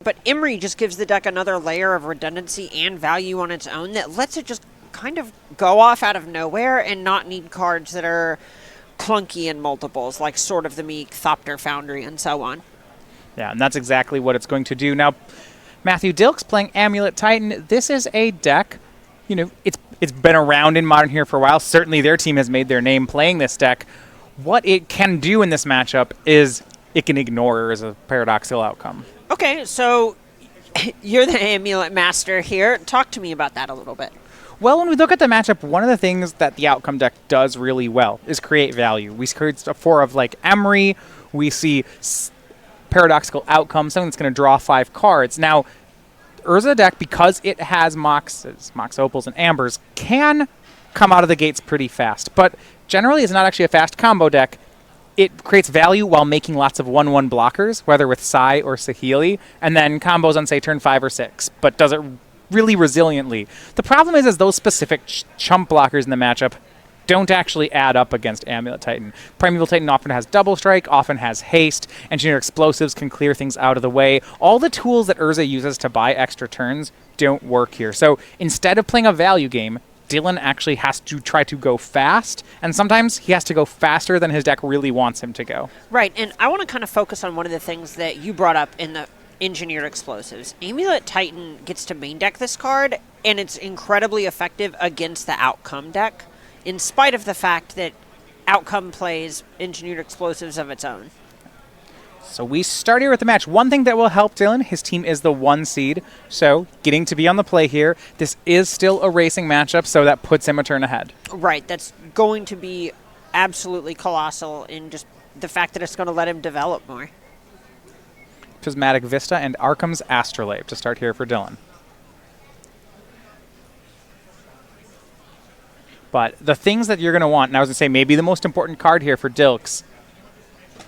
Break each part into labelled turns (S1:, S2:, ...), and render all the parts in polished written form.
S1: But Emery just gives the deck another layer of redundancy and value on its own that lets it just kind of go off out of nowhere and not need cards that are clunky in multiples, like Sword of the Meek, Thopter Foundry, and so on.
S2: Yeah, and that's exactly what it's going to do. Now, Matthew Dilks playing Amulet Titan. This is a deck, you know, it's been around in Modern here for a while. Certainly their team has made their name playing this deck. What it can do in this matchup is it can ignore as a paradoxical outcome.
S1: Okay, so you're the Amulet Master here. Talk to me about that a little bit.
S2: Well, when we look at the matchup, one of the things that the outcome deck does really well is create value. We create a 4 of like Emery. We see paradoxical outcome, something that's going to draw 5 cards. Now, Urza deck, because it has Moxes, Mox Opals, and Ambers, can come out of the gates pretty fast. But generally, it's not actually a fast combo deck. It creates value while making lots of 1/1 blockers, whether with Sai or Saheeli, and then combos on, say, turn 5 or 6, but does it really resiliently. The problem is those specific chump blockers in the matchup don't actually add up against Amulet Titan. Primeval Titan often has Double Strike, often has Haste, Engineered Explosives can clear things out of the way. All the tools that Urza uses to buy extra turns don't work here. So instead of playing a value game, Dylan actually has to try to go fast, and sometimes he has to go faster than his deck really wants him to go.
S1: Right, and I want to kind of focus on one of the things that you brought up in the Engineered Explosives. Amulet Titan gets to main deck this card, and it's incredibly effective against the Outcome deck, in spite of the fact that Outcome plays Engineered Explosives of its own.
S2: So we start here with the match. One thing that will help Dylan, his team is the 1 seed, so getting to be on the play here. This is still a racing matchup, so that puts him a turn ahead.
S1: Right, that's going to be absolutely colossal in just the fact that it's going to let him develop more.
S2: Prismatic Vista and Arkham's Astrolabe to start here for Dylan. But the things that you're going to want, and I was going to say maybe the most important card here for Dilks,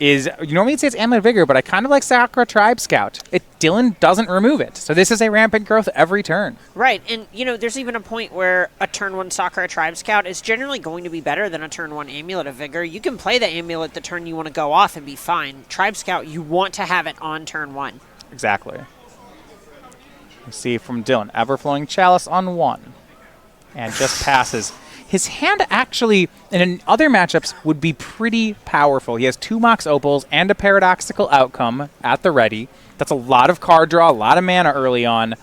S2: is, you normally say it's Amulet Vigor, but I kind of like Sakura Tribe Scout. Dylan doesn't remove it. So this is a rampant growth every turn.
S1: Right, and you know, there's even a point where a turn 1 Sakura Tribe Scout is generally going to be better than a turn 1 Amulet of Vigor. You can play the Amulet the turn you want to go off and be fine. Tribe Scout, you want to have it on turn 1.
S2: Exactly. You see from Dylan, Everflowing Chalice on 1. And just passes. His hand actually, in other matchups, would be pretty powerful. He has 2 Mox Opals and a Paradoxical Outcome at the ready. That's a lot of card draw, a lot of mana early on.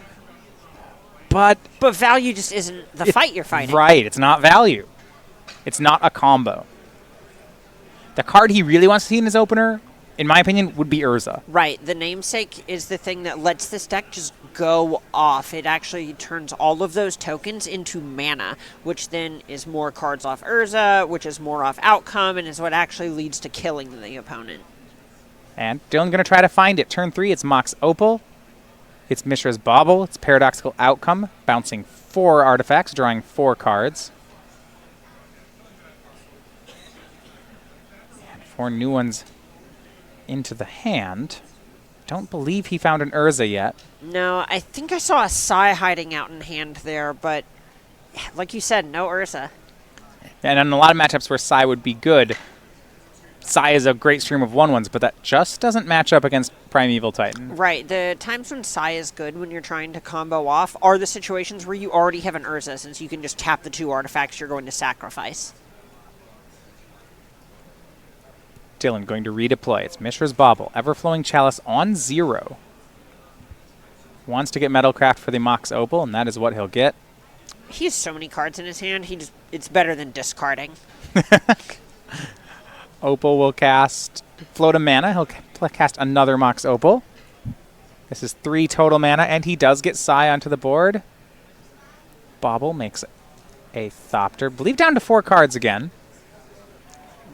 S2: But
S1: value just isn't the fight you're fighting.
S2: Right, it's not value. It's not a combo. The card he really wants to see in his opener, in my opinion, would be Urza.
S1: Right, the Namesake is the thing that lets this deck just go off. It actually turns all of those tokens into mana, which then is more cards off Urza, which is more off Outcome, and is what actually leads to killing the opponent.
S2: And Dylan's going to try to find it. Turn 3, it's Mox Opal. It's Mishra's Bauble. It's Paradoxical Outcome, bouncing 4 artifacts, drawing 4 cards. And 4 new ones into the hand. Don't believe he found an Urza yet.
S1: No, I think I saw a Sai hiding out in hand there, but like you said, no Urza.
S2: And in a lot of matchups where Sai would be good, Sai is a great stream of 1/1s, but that just doesn't match up against Primeval Titan.
S1: Right. The times when Sai is good when you're trying to combo off are the situations where you already have an Urza, since you can just tap the 2 artifacts you're going to sacrifice.
S2: Dylan going to redeploy. It's Mishra's Bauble. Everflowing Chalice on 0. Wants to get Metalcraft for the Mox Opal, and that is what he'll get.
S1: He has so many cards in his hand, it's better than discarding.
S2: Opal will cast Float of Mana. He'll cast another Mox Opal. This is 3 total mana, and he does get Sai onto the board. Bauble makes a Thopter. Believe down to 4 cards again.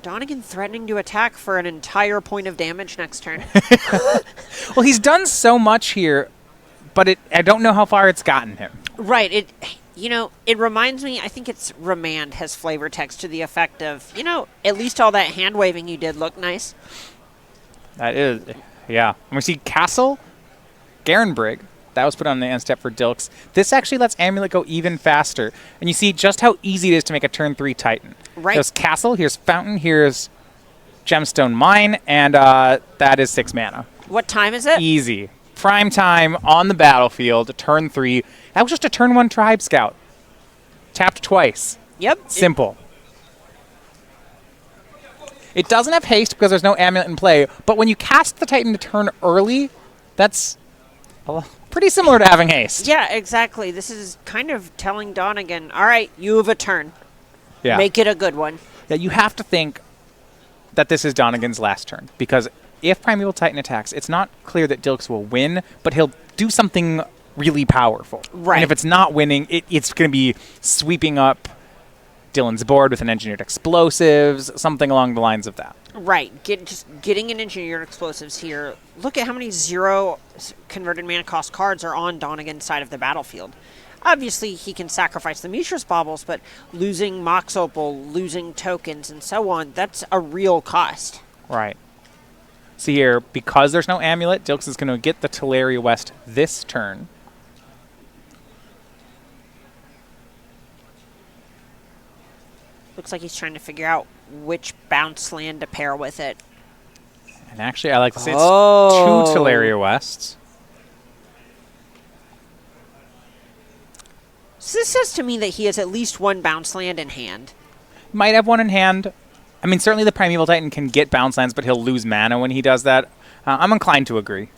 S1: Donegan threatening to attack for an entire point of damage next turn.
S2: Well, he's done so much here, but I don't know how far it's gotten him.
S1: Right. It reminds me, I think it's Remand has flavor text to the effect of, at least all that hand waving you did looked nice.
S2: That is, yeah. And we see Castle, Garenbrig. That was put on the end step for Dilks. This actually lets Amulet go even faster. And you see just how easy it is to make a turn 3 Titan.
S1: Right.
S2: There's Castle, here's Fountain, here's Gemstone Mine, and that is 6 mana.
S1: What time is it?
S2: Easy. prime time on the battlefield, turn 3. That was just a turn 1 Tribe Scout. Tapped twice.
S1: Yep.
S2: Simple. It doesn't have haste because there's no amulet in play, but when you cast the Titan to turn early, that's pretty similar to having haste.
S1: Yeah, exactly. This is kind of telling Donegan, all right, you have a turn.
S2: Yeah.
S1: Make it a good one.
S2: Yeah, you have to think that this is Donegan's last turn, because if Primeval Titan attacks, it's not clear that Dilks will win, but he'll do something really powerful.
S1: Right.
S2: And if it's not winning, it's going to be sweeping up Dylan's board with an engineered explosives, something along the lines of that.
S1: Right. Just getting an engineered explosives here. Look at how many 0 converted mana cost cards are on Donegan's side of the battlefield. Obviously, he can sacrifice the Mishra's Baubles, but losing Mox Opal, losing tokens, and so on, that's a real cost.
S2: Right. See here, because there's no amulet, Dilks is going to get the Teleria West this turn.
S1: Looks like he's trying to figure out which bounce land to pair with it.
S2: And actually, I like to say it's 2 Teleria Wests.
S1: So this says to me that he has at least 1 bounce land in hand.
S2: Might have 1 in hand. I mean, certainly the Primeval Titan can get bounce lands, but he'll lose mana when he does that. I'm inclined to agree.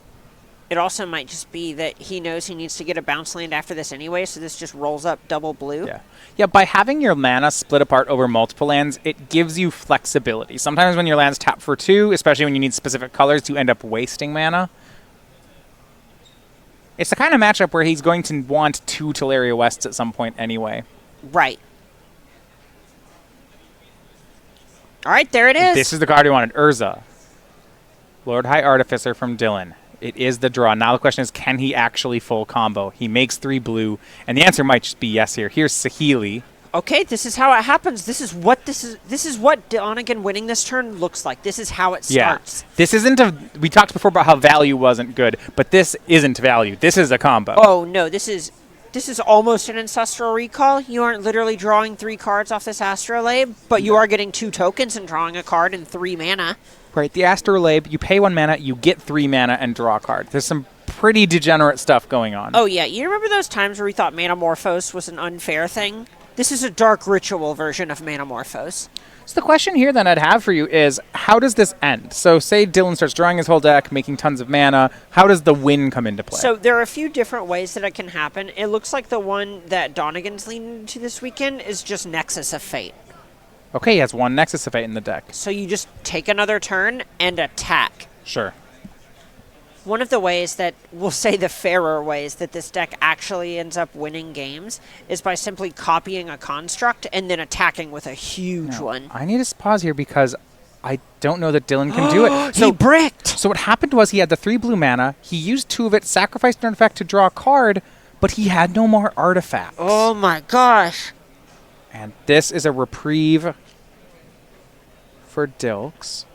S1: It also might just be that he knows he needs to get a bounce land after this anyway, so this just rolls up double blue.
S2: Yeah. Yeah, by having your mana split apart over multiple lands, it gives you flexibility. Sometimes when your lands tap for 2, especially when you need specific colors, you end up wasting mana. It's the kind of matchup where he's going to want 2 Teleria Wests at some point anyway.
S1: Right. All right, there it is.
S2: This is the card we wanted. Urza. Lord High Artificer from Dylan. It is the draw. Now the question is, can he actually full combo? He makes 3 blue, and the answer might just be yes here. Here's SCGPHILLY.
S1: Okay, this is how it happens. This is what Donegan winning this turn looks like. This is how it starts.
S2: Yeah. This isn't we talked before about how value wasn't good, but this isn't value. This is a combo.
S1: Oh no, this is almost an Ancestral Recall. You aren't literally drawing 3 cards off this Astrolabe, but you are getting 2 tokens and drawing a card in 3 mana.
S2: Right, the Astrolabe, you pay 1 mana, you get 3 mana and draw a card. There's some pretty degenerate stuff going on.
S1: Oh yeah, you remember those times where we thought Manamorphose was an unfair thing? This is a Dark Ritual version of Manamorphose.
S2: So the question here that I'd have for you is, how does this end? So say Dylan starts drawing his whole deck, making tons of mana. How does the win come into play?
S1: So there are a few different ways that it can happen. It looks like the one that Donegan's leaning into this weekend is just Nexus of Fate.
S2: Okay, he has 1 Nexus of Fate in the deck.
S1: So you just take another turn and attack.
S2: Sure.
S1: One of the ways that, we'll say the fairer ways that this deck actually ends up winning games is by simply copying a construct and then attacking with a huge one.
S2: I need to pause here because I don't know that Dylan can do it.
S1: So he bricked!
S2: So what happened was he had the 3 blue mana, he used 2 of it, sacrificed an artifact to draw a card, but he had no more artifacts.
S1: Oh my gosh!
S2: And this is a reprieve for Dilks.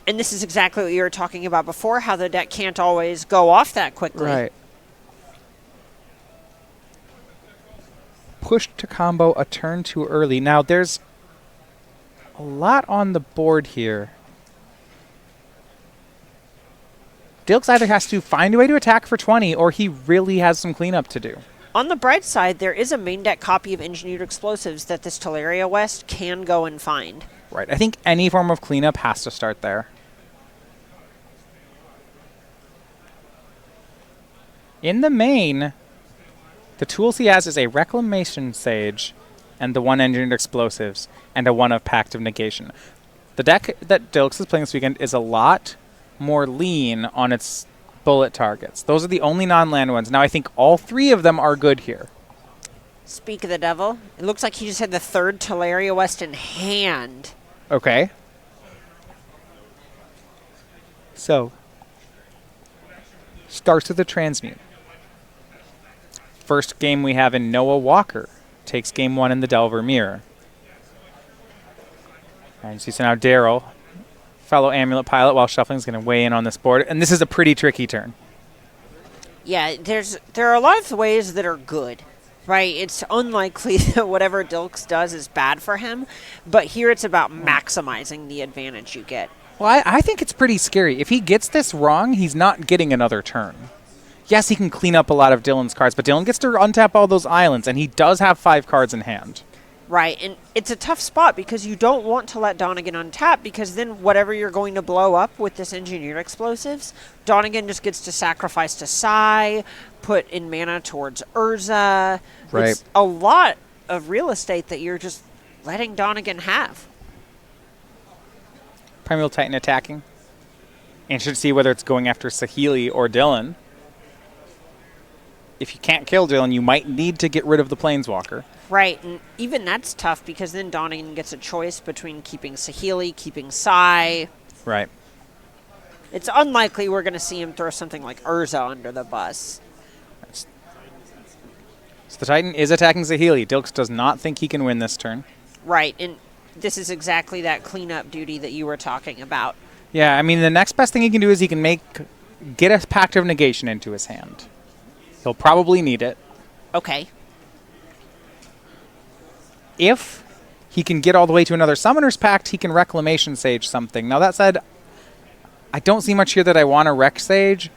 S1: And this is exactly what you were talking about before, how the deck can't always go off that quickly.
S2: Right. Pushed to combo a turn too early. Now, there's a lot on the board here. Dilks either has to find a way to attack for 20, or he really has some cleanup to do.
S1: On the bright side, there is a main deck copy of Engineered Explosives that this Teleria West can go and find.
S2: Right. I think any form of cleanup has to start there. In the main, the tools he has is a Reclamation Sage and the 1 Engineered Explosives and a 1 of Pact of Negation. The deck that Dilks is playing this weekend is a lot more lean on its bullet targets. Those are the only non-land ones. Now, I think all 3 of them are good here.
S1: Speak of the devil. It looks like he just had the 3rd Teleria West in hand.
S2: Okay. So, starts with the Transmute. First game we have in Noah Walker. Takes game 1 in the Delver Mirror. And you see, so now Daryl, fellow Amulet Pilot, while shuffling, is going to weigh in on this board. And this is a pretty tricky turn.
S1: Yeah, there are a lot of ways that are good. Right, it's unlikely that whatever Dilks does is bad for him, but here it's about maximizing the advantage you get.
S2: Well, I think it's pretty scary. If he gets this wrong, he's not getting another turn. Yes, he can clean up a lot of Dylan's cards, but Dylan gets to untap all those islands, and he does have 5 cards in hand.
S1: Right, and it's a tough spot because you don't want to let Donegan untap, because then whatever you're going to blow up with this engineered explosives, Donegan just gets to sacrifice to Sai, put in mana towards Urza.
S2: Right.
S1: It's a lot of real estate that you're just letting Donegan have.
S2: Primeval Titan attacking. And should see whether it's going after SCGPHILLY or Dylan. If you can't kill Dylan, you might need to get rid of the Planeswalker.
S1: Right, and even that's tough because then Donegan gets a choice between keeping SCGPHILLY, keeping Sai.
S2: Right.
S1: It's unlikely we're going to see him throw something like Urza under the bus.
S2: So the Titan is attacking SCGPHILLY. Dilks does not think he can win this turn.
S1: Right, and this is exactly that cleanup duty that you were talking about.
S2: Yeah, I mean, the next best thing he can do is he can get a Pact of Negation into his hand. He'll probably need it.
S1: Okay.
S2: If he can get all the way to another Summoner's Pact, he can Reclamation Sage something. Now, that said, I don't see much here that I want to Rec Sage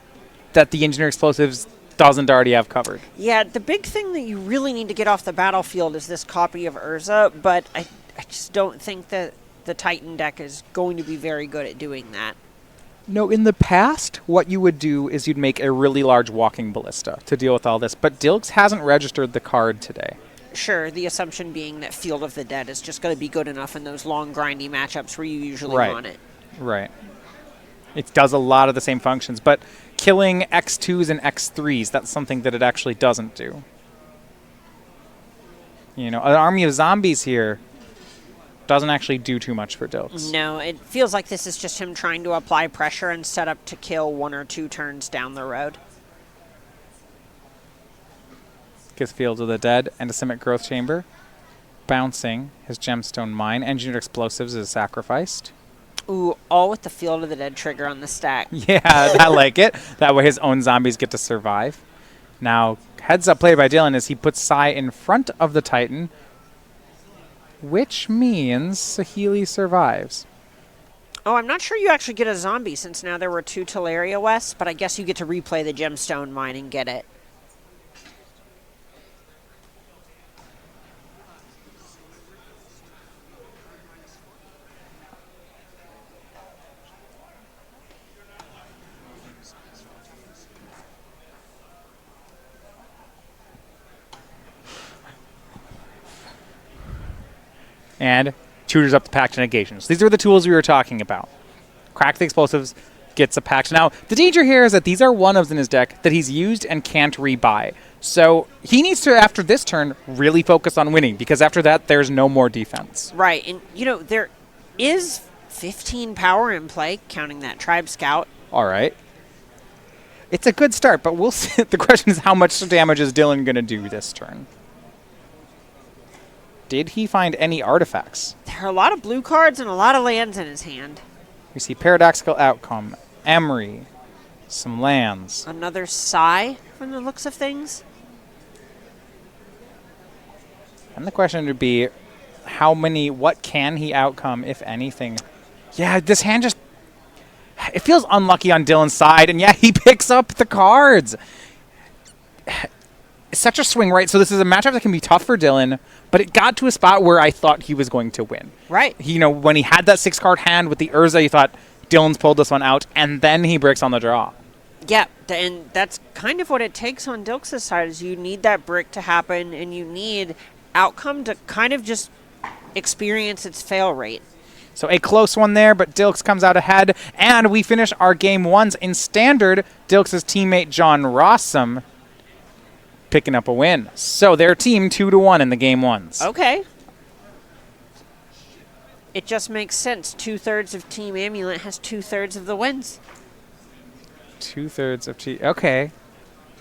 S2: that the Engineer Explosives doesn't already have covered.
S1: Yeah, the big thing that you really need to get off the battlefield is this copy of Urza, but I just don't think that the Titan deck is going to be very good at doing that.
S2: No, in the past, what you would do is you'd make a really large Walking Ballista to deal with all this, but Dilks hasn't registered the card today.
S1: Sure, the assumption being that Field of the Dead is just going to be good enough in those long, grindy matchups where you usually want it.
S2: Right. It does a lot of the same functions, but killing X2s and X3s, that's something that it actually doesn't do. You know, an army of zombies here doesn't actually do too much for Dilks.
S1: No, it feels like this is just him trying to apply pressure and set up to kill 1 or 2 turns down the road.
S2: Gets Field of the Dead and a Simic Growth Chamber. Bouncing his Gemstone Mine. Engineered Explosives is sacrificed.
S1: Ooh, all with the Field of the Dead trigger on the stack.
S2: Yeah, I like it. That way his own zombies get to survive. Now, heads up play by Dylan is he puts Sai in front of the Titan, which means SCGPHILLY survives.
S1: Oh, I'm not sure you actually get a zombie since now there were 2 Teleria Wests, but I guess you get to replay the Gemstone Mine and get it.
S2: And tutors up the Pact of Negations. These are the tools we were talking about. Crack the Explosives, gets a Pact. Now, the danger here is that these are one-ofs in his deck that he's used and can't rebuy. So he needs to, after this turn, really focus on winning, because after that, there's no more defense.
S1: Right, and, you know, there is 15 power in play, counting that Tribe Scout.
S2: All right. It's a good start, but we'll see. The question is, how much damage is Dylan going to do this turn? Did he find any artifacts?
S1: There are a lot of blue cards and a lot of lands in his hand.
S2: We see Paradoxical Outcome, Emery, some lands.
S1: Another Sai from the looks of things.
S2: And the question would be, what can he outcome, if anything? Yeah, this hand just, it feels unlucky on Dylan's side, and yeah, he picks up the cards. It's such a swing, right? So this is a matchup that can be tough for Dylan, but it got to a spot where I thought he was going to win.
S1: Right.
S2: You know, when he had that 6-card hand with the Urza, you thought Dylan's pulled this one out, and then he breaks on the draw.
S1: Yeah, and that's kind of what it takes on Dilks' side, is you need that brick to happen, and you need outcome to kind of just experience its fail rate.
S2: So a close one there, but Dilks comes out ahead, and we finish our game ones in Standard. Dilks' teammate John Rosum picking up a win. So their team 2-1 in the game ones.
S1: Okay. It just makes sense. 2/3 of Team Amulet has 2/3 of the wins.
S2: 2/3 of Team. Okay.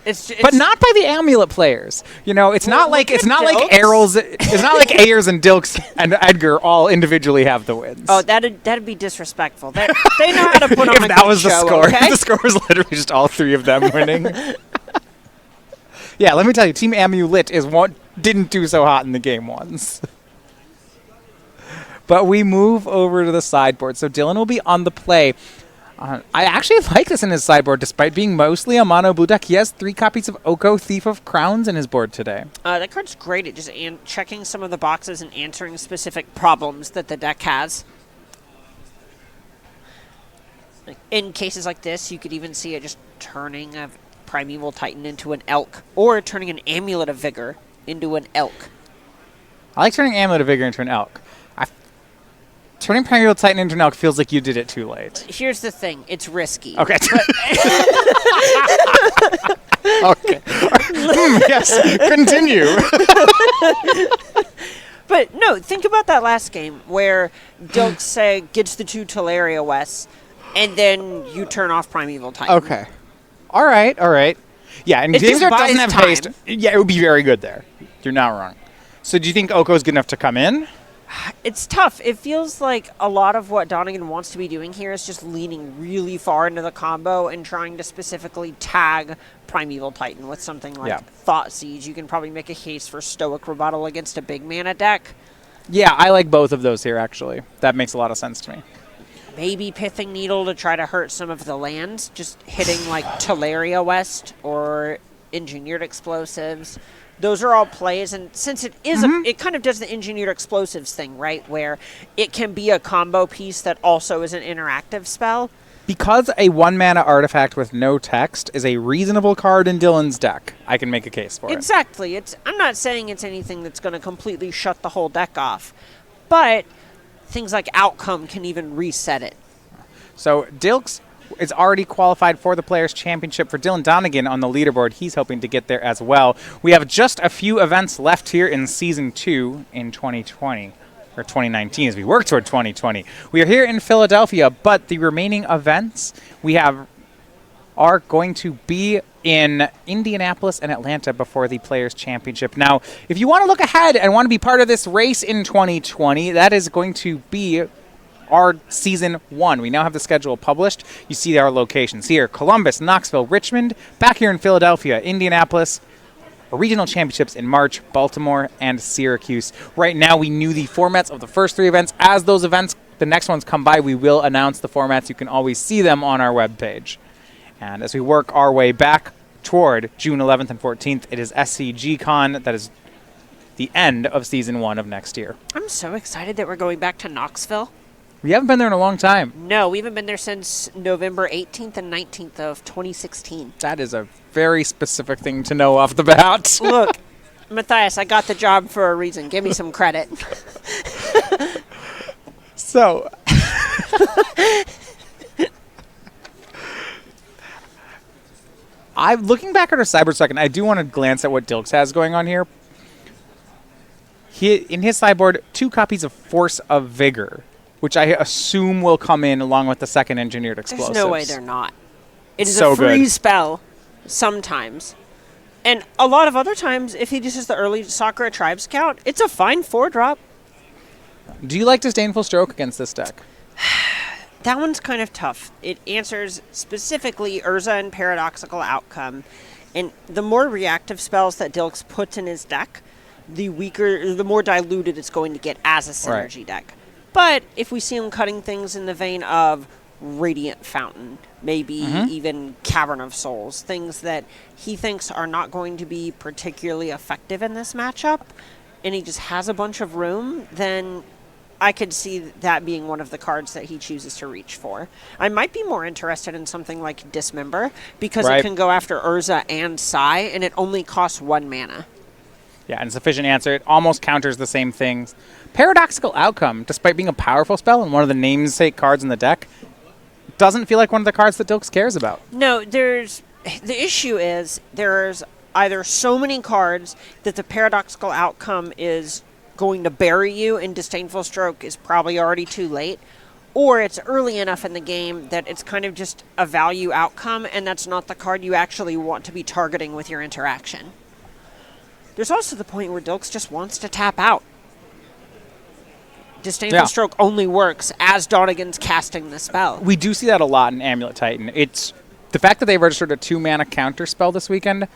S1: It's
S2: but not by the Amulet players. You know, it's not like
S1: Dilks.
S2: It's not like Ayers and Dilks and Edgar all individually have the wins.
S1: Oh, that'd be disrespectful. They know how to put on
S2: if
S1: a
S2: that
S1: good
S2: was the
S1: show,
S2: score.
S1: okay?
S2: If the score was literally just all 3 of them winning. Yeah, let me tell you, Team Amulet didn't do so hot in the game ones. But we move over to the sideboard. So Dylan will be on the play. I actually like this in his sideboard, despite being mostly a mono blue deck. He has 3 copies of Oko, Thief of Crowns in his board today.
S1: That card's great at just checking some of the boxes and answering specific problems that the deck has. Like, in cases like this, you could even see it just turning a Primeval Titan into an Elk, or turning an Amulet of Vigor into an Elk.
S2: I like turning Amulet of Vigor into an Elk. Turning Primeval Titan into an Elk feels like you did it too late.
S1: Here's the thing. It's risky.
S2: Okay. Okay. Yes, continue.
S1: But no, think about that last game where Dilks, say, gets the 2 Teleria Wests, and then you turn off Primeval Titan.
S2: Okay. All right. Yeah, and games that doesn't have haste, yeah, it would be very good there. You're not wrong. So do you think Oko is good enough to come in?
S1: It's tough. It feels like a lot of what Donegan wants to be doing here is just leaning really far into the combo and trying to specifically tag Primeval Titan with something like Thought Siege. You can probably make a case for Stoic Rebuttal against a big mana deck.
S2: Yeah, I like both of those here, actually. That makes a lot of sense to me.
S1: Maybe Pithing Needle to try to hurt some of the lands, just hitting like Teleria West or Engineered Explosives. Those are all plays, and since it is it kind of does the Engineered Explosives thing, right, where it can be a combo piece that also is an interactive spell.
S2: Because a 1-mana artifact with no text is a reasonable card in Dylan's deck, I can make a case for it.
S1: Exactly. I'm not saying it's anything that's going to completely shut the whole deck off, but things like Outcome can even reset it.
S2: So Dilks is already qualified for the Players' Championship. For Dylan Donegan on the leaderboard, he's hoping to get there as well. We have just a few events left here in Season 2 in 2020, or 2019 as we work toward 2020. We are here in Philadelphia, but the remaining events we have are going to be in Indianapolis and Atlanta before the Players' Championship. Now, if you want to look ahead and want to be part of this race in 2020, that is going to be our Season 1. We now have the schedule published. You see our locations here: Columbus, Knoxville, Richmond, back here in Philadelphia, Indianapolis, regional championships in March, Baltimore, and Syracuse. Right now, we knew the formats of the first 3 events. As those events, the next ones come by, we will announce the formats. You can always see them on our webpage. And as we work our way back toward June 11th and 14th, it is SCGCon. That is the end of Season 1 of next year.
S1: I'm so excited that we're going back to Knoxville.
S2: We haven't been there in a long time.
S1: No, we haven't been there since November 18th and 19th of 2016.
S2: That is a very specific thing to know off the bat.
S1: Look, Matthias, I got the job for a reason. Give me some credit.
S2: So, I'm looking back at our cyber second. I do want to glance at what Dilks has going on here. In his sideboard, 2 copies of Force of Vigor, which I assume will come in along with the second Engineered Explosives.
S1: There's no way they're not. It is
S2: so
S1: a free
S2: good.
S1: spell sometimes. And a lot of other times, if he just has the early Sakura Tribe Scout, it's a fine 4-drop.
S2: Do you like Disdainful Stroke against this deck?
S1: That one's kind of tough. It answers specifically Urza and Paradoxical Outcome. And the more reactive spells that Dilks puts in his deck, the more diluted it's going to get as a synergy deck. But if we see him cutting things in the vein of Radiant Fountain, maybe even Cavern of Souls, things that he thinks are not going to be particularly effective in this matchup, and he just has a bunch of room, then I could see that being one of the cards that he chooses to reach for. I might be more interested in something like Dismember, because it can go after Urza and Sai, and it only costs 1 mana.
S2: Yeah, and sufficient answer. It almost counters the same things. Paradoxical Outcome, despite being a powerful spell and one of the namesake cards in the deck, doesn't feel like one of the cards that Dilks cares about.
S1: No, the issue is there's either so many cards that the Paradoxical Outcome is going to bury you, and Disdainful Stroke is probably already too late, or it's early enough in the game that it's kind of just a value outcome, and that's not the card you actually want to be targeting with your interaction. There's also the point where Dilks just wants to tap out. Disdainful Stroke only works as Donegan's casting the spell.
S2: We do see that a lot in Amulet Titan. It's the fact that they registered a 2-mana counter spell this weekend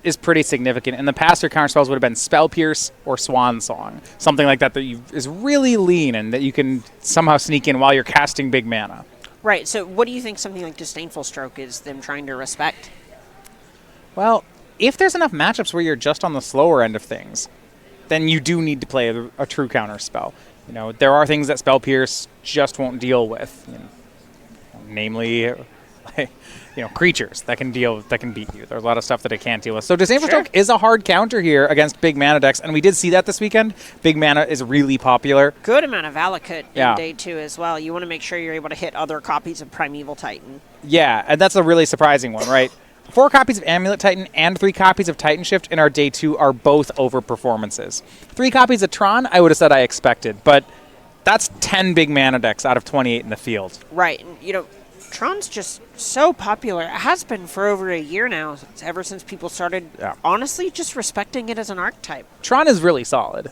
S2: is pretty significant. In the past, your counter spells would have been Spell Pierce or Swan Song, something like that is really lean and that you can somehow sneak in while you're casting big mana.
S1: Right, so what do you think something like Disdainful Stroke is them trying to respect?
S2: Well, if there's enough matchups where you're just on the slower end of things, then you do need to play a true counter spell. You know, there are things that Spell Pierce just won't deal with, namely, creatures that can beat you. There's a lot of stuff that it can't deal with. So Disdainful Stroke is a hard counter here against big mana decks, and we did see that this weekend. Big mana is really popular.
S1: Good amount of Valakut in day 2 as well. You want to make sure you're able to hit other copies of Primeval Titan.
S2: Yeah, and that's a really surprising one, right? 4 copies of Amulet Titan and 3 copies of Titan Shift in our day 2 are both over performances. 3 copies of Tron, I would have said I expected, but that's 10 big mana decks out of 28 in the field.
S1: Right, and Tron's just so popular. It has been for over a year now, ever since people started, honestly, just respecting it as an archetype.
S2: Tron is really solid.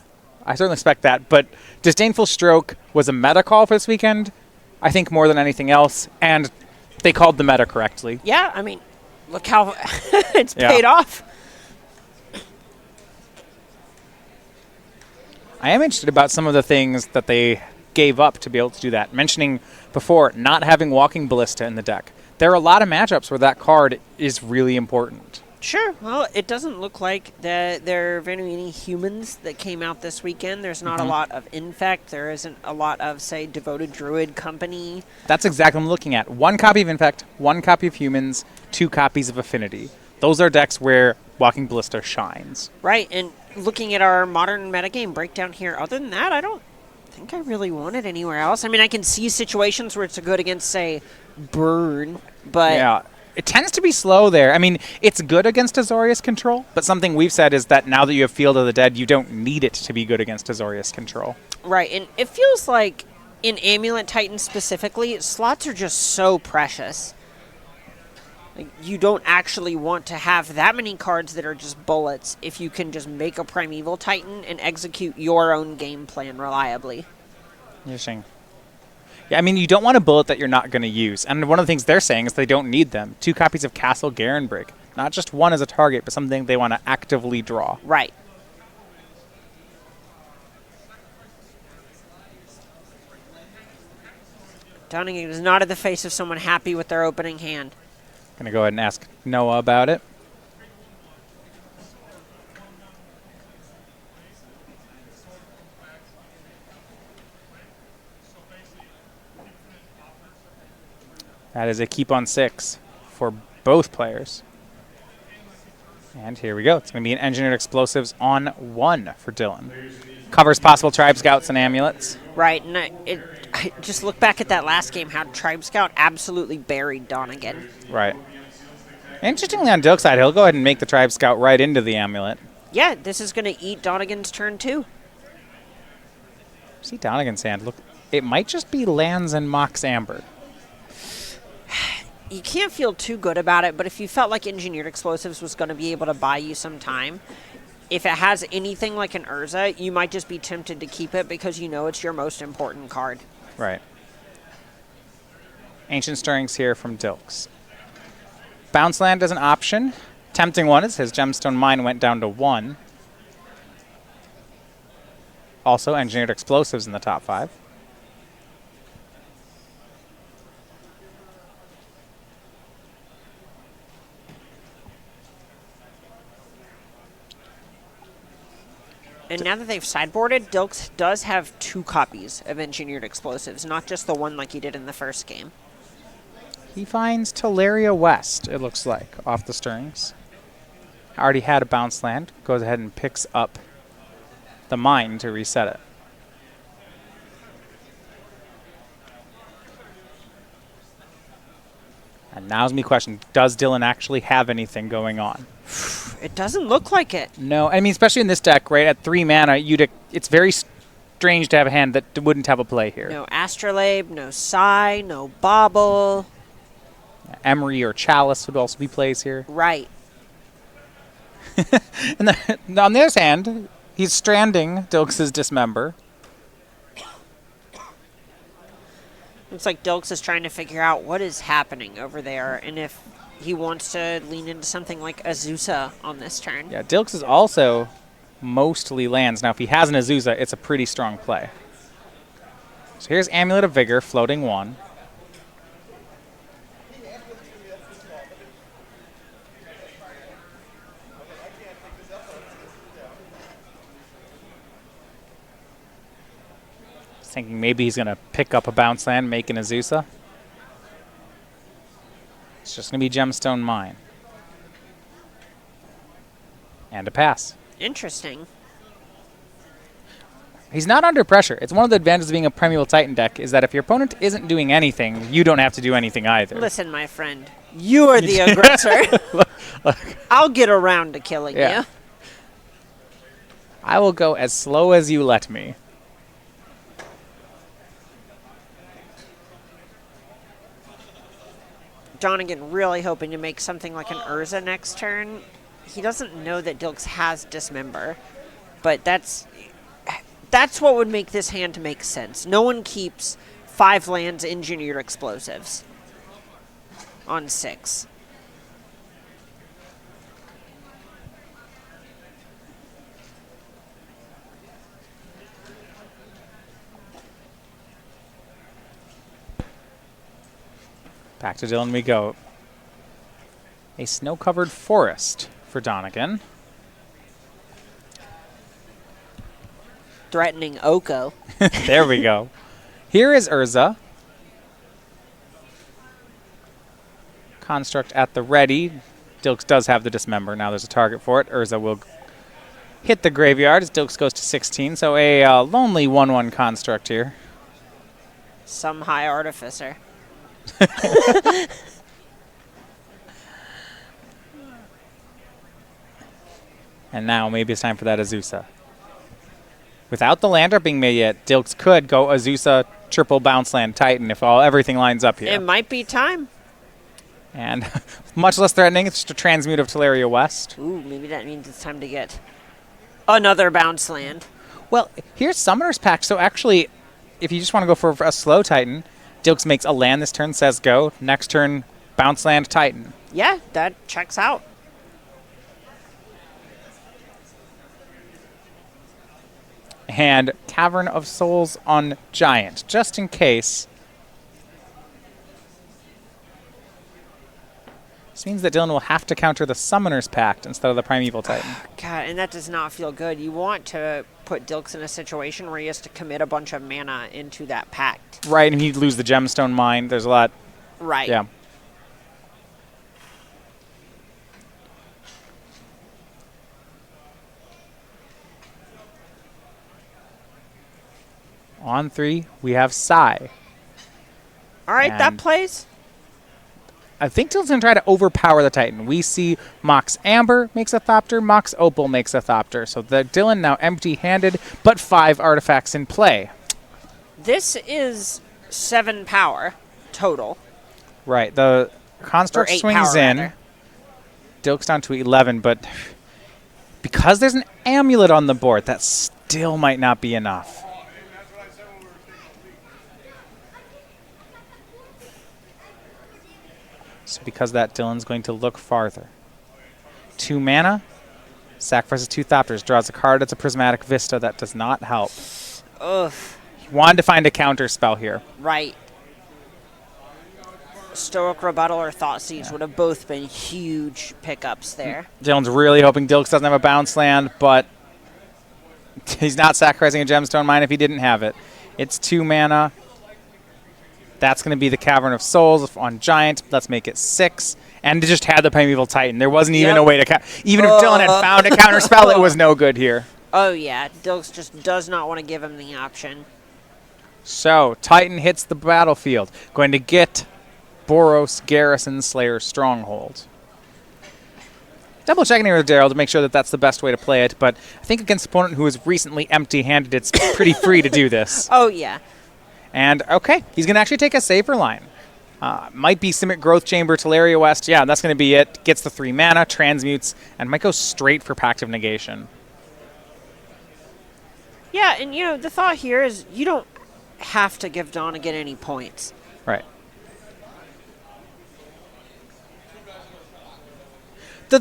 S2: I certainly expect that, but Disdainful Stroke was a meta call for this weekend, I think more than anything else, and they called the meta correctly.
S1: Yeah, I mean, look how it's paid off.
S2: I am interested about some of the things that they gave up to be able to do that. Mentioning before, not having Walking Ballista in the deck. There are a lot of matchups where that card is really important.
S1: Sure. Well, it doesn't look like that there are very many humans that came out this weekend. There's not a lot of Infect. There isn't a lot of, say, Devoted Druid Company.
S2: That's exactly what I'm looking at. 1 copy of Infect, 1 copy of Humans, 2 copies of Affinity. Those are decks where Walking Ballista shines.
S1: Right, and looking at our modern metagame breakdown here, other than that, I don't think I really want it anywhere else. I mean, I can see situations where it's good against, say, Burn, but...
S2: Yeah, it tends to be slow there. I mean, it's good against Azorius Control, but something we've said is that now that you have Field of the Dead, you don't need it to be good against Azorius Control.
S1: Right, and it feels like in Amulet Titan specifically, slots are just so precious. Like, you don't actually want to have that many cards that are just bullets if you can just make a Primeval Titan and execute your own game plan reliably.
S2: Interesting. Yeah, I mean, you don't want a bullet that you're not going to use. And one of the things they're saying is they don't need them. 2 copies of Castle Garenbrig. Not just 1 as a target, but something they want to actively draw.
S1: Right. Donegan is not at the face of someone happy with their opening hand.
S2: Going to go ahead and ask Noah about it. That is a keep on 6 for both players. And here we go. It's going to be an Engineered Explosives on 1 for Dylan. Covers possible Tribe Scouts and Amulets.
S1: Right, and I just look back at that last game, how Tribe Scout absolutely buried Donegan.
S2: Right. Interestingly, on Dilks' side, he'll go ahead and make the Tribe Scout right into the Amulet.
S1: Yeah, this is going to eat Donegan's turn, too.
S2: See Donegan's hand. Look, it might just be lands and Mox Amber.
S1: You can't feel too good about it, but if you felt like Engineered Explosives was going to be able to buy you some time, if it has anything like an Urza, you might just be tempted to keep it because you know it's your most important card.
S2: Right. Ancient Stirrings here from Dilks. Bounce land is an option. Tempting one is his Gemstone Mine went down to 1. Also, Engineered Explosives in the top 5.
S1: And now that they've sideboarded, Dilks does have 2 copies of Engineered Explosives, not just the one like he did in the first game.
S2: He finds Teleria West, it looks like, off the Stirrings. Already had a bounce land. Goes ahead and picks up the mine to reset it. And now's my question. Does Dylan actually have anything going on?
S1: It doesn't look like it.
S2: No, I mean, especially in this deck, right? At 3 mana, it's very strange to have a hand that wouldn't have a play here.
S1: No Astrolabe, no Sai, no Bobble.
S2: Emery or Chalice would also be plays here.
S1: Right.
S2: And on the other hand, he's stranding Dilks' Dismember.
S1: Looks like Dilks is trying to figure out what is happening over there, and if he wants to lean into something like Azusa on this turn.
S2: Yeah, Dilks is also mostly lands. Now, if he has an Azusa, it's a pretty strong play. So here's Amulet of Vigor, floating 1. Thinking maybe he's going to pick up a bounce land, make an Azusa. It's just going to be Gemstone Mine. And a pass.
S1: Interesting.
S2: He's not under pressure. It's one of the advantages of being a Primeval Titan deck is that if your opponent isn't doing anything, you don't have to do anything either.
S1: Listen, my friend, you are the aggressor. I'll get around to killing you.
S2: I will go as slow as you let me.
S1: Donegan really hoping to make something like an Urza next turn. He doesn't know that Dilks has Dismember, but that's what would make this hand to make sense. No one keeps 5 lands Engineered Explosives on 6.
S2: Back to Dylan we go. A snow-covered forest for Donegan.
S1: Threatening Oko.
S2: There we go. Here is Urza. Construct at the ready. Dilks does have the Dismember. Now there's a target for it. Urza will hit the graveyard as Dilks goes to 16. So a lonely 1/1 construct here.
S1: Some high artificer.
S2: And now maybe it's time for that Azusa. Without the land drop being made yet, Dilks could go Azusa, triple bounce land Titan if everything lines up here.
S1: It might be time.
S2: And much less threatening, it's just a transmute of Teleria West.
S1: Ooh, maybe that means it's time to get another bounce land.
S2: Well, here's Summoner's Pact. So actually, if you just want to go for a slow Titan, Dilks makes a land this turn, says go. Next turn, bounce land Titan.
S1: Yeah, that checks out.
S2: And Cavern of Souls on Giant, just in case. This means that Dylan will have to counter the Summoner's Pact instead of the Primeval Titan.
S1: God, and that does not feel good. You want to put Dilks in a situation where he has to commit a bunch of mana into that pact.
S2: Right, and he'd lose the Gemstone Mine. There's a lot.
S1: Right.
S2: Yeah. On 3, we have Sai.
S1: All right, that
S2: And
S1: plays.
S2: I think Dylan's going to try to overpower the Titan. We see Mox Amber makes a Thopter, Mox Opal makes a Thopter. So the Dylan now empty-handed, but 5 artifacts in play.
S1: This is 7 power total.
S2: Right, the Construct
S1: Or 8
S2: swings
S1: power,
S2: in.
S1: rather.
S2: Dilks down to 11, but because there's an amulet on the board, that still might not be enough. So because of that, Dylan's going to look farther. 2 mana, sacrifices 2 Thopters, draws a card. It's a Prismatic Vista. That does not help.
S1: Ugh.
S2: He wanted to find a counter spell here.
S1: Right. Stoic Rebuttal or Thoughtseize would have both been huge pickups there.
S2: Dylan's really hoping Dilks doesn't have a bounce land, but he's not sacrificing a Gemstone Mine if he didn't have it. It's 2 mana. That's going to be the Cavern of Souls on Giant. Let's make it 6. And it just had the Primeval Titan. There wasn't even a way to even if Dylan had found a counter spell, it was no good here.
S1: Oh, yeah. Dilks just does not want to give him the option.
S2: So, Titan hits the battlefield. Going to get Boros Garrison Slayer Stronghold. Double checking here with Daryl to make sure that that's the best way to play it, but I think against an opponent who is recently empty-handed, it's pretty free to do this.
S1: Oh, yeah.
S2: And, okay, he's going to actually take a safer line. Might be Simic Growth Chamber, Teleria West. Yeah, that's going to be it. Gets the 3 mana, transmutes, and might go straight for Pact of Negation.
S1: Yeah, and, you know, the thought here is you don't have to give Donegan any points.
S2: Right.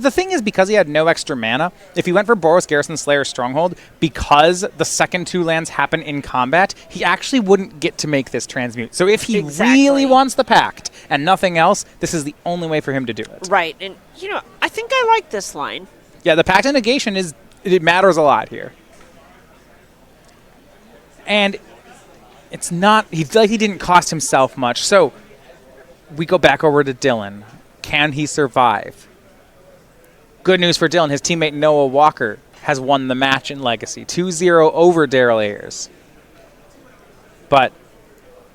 S2: the thing is, because he had no extra mana, if he went for Boros, Garrison, Slayer, Stronghold, because the second 2 lands happen in combat, he actually wouldn't get to make this transmute. So if he really wants the Pact and nothing else, this is the only way for him to do it.
S1: Right, and, I think I like this line.
S2: Yeah, the Pact and Negation it matters a lot here. And it's not, he didn't cost himself much. So we go back over to Dylan. Can he survive? Good news for Dylan. His teammate Noah Walker has won the match in Legacy. 2-0 over Daryl Ayers. But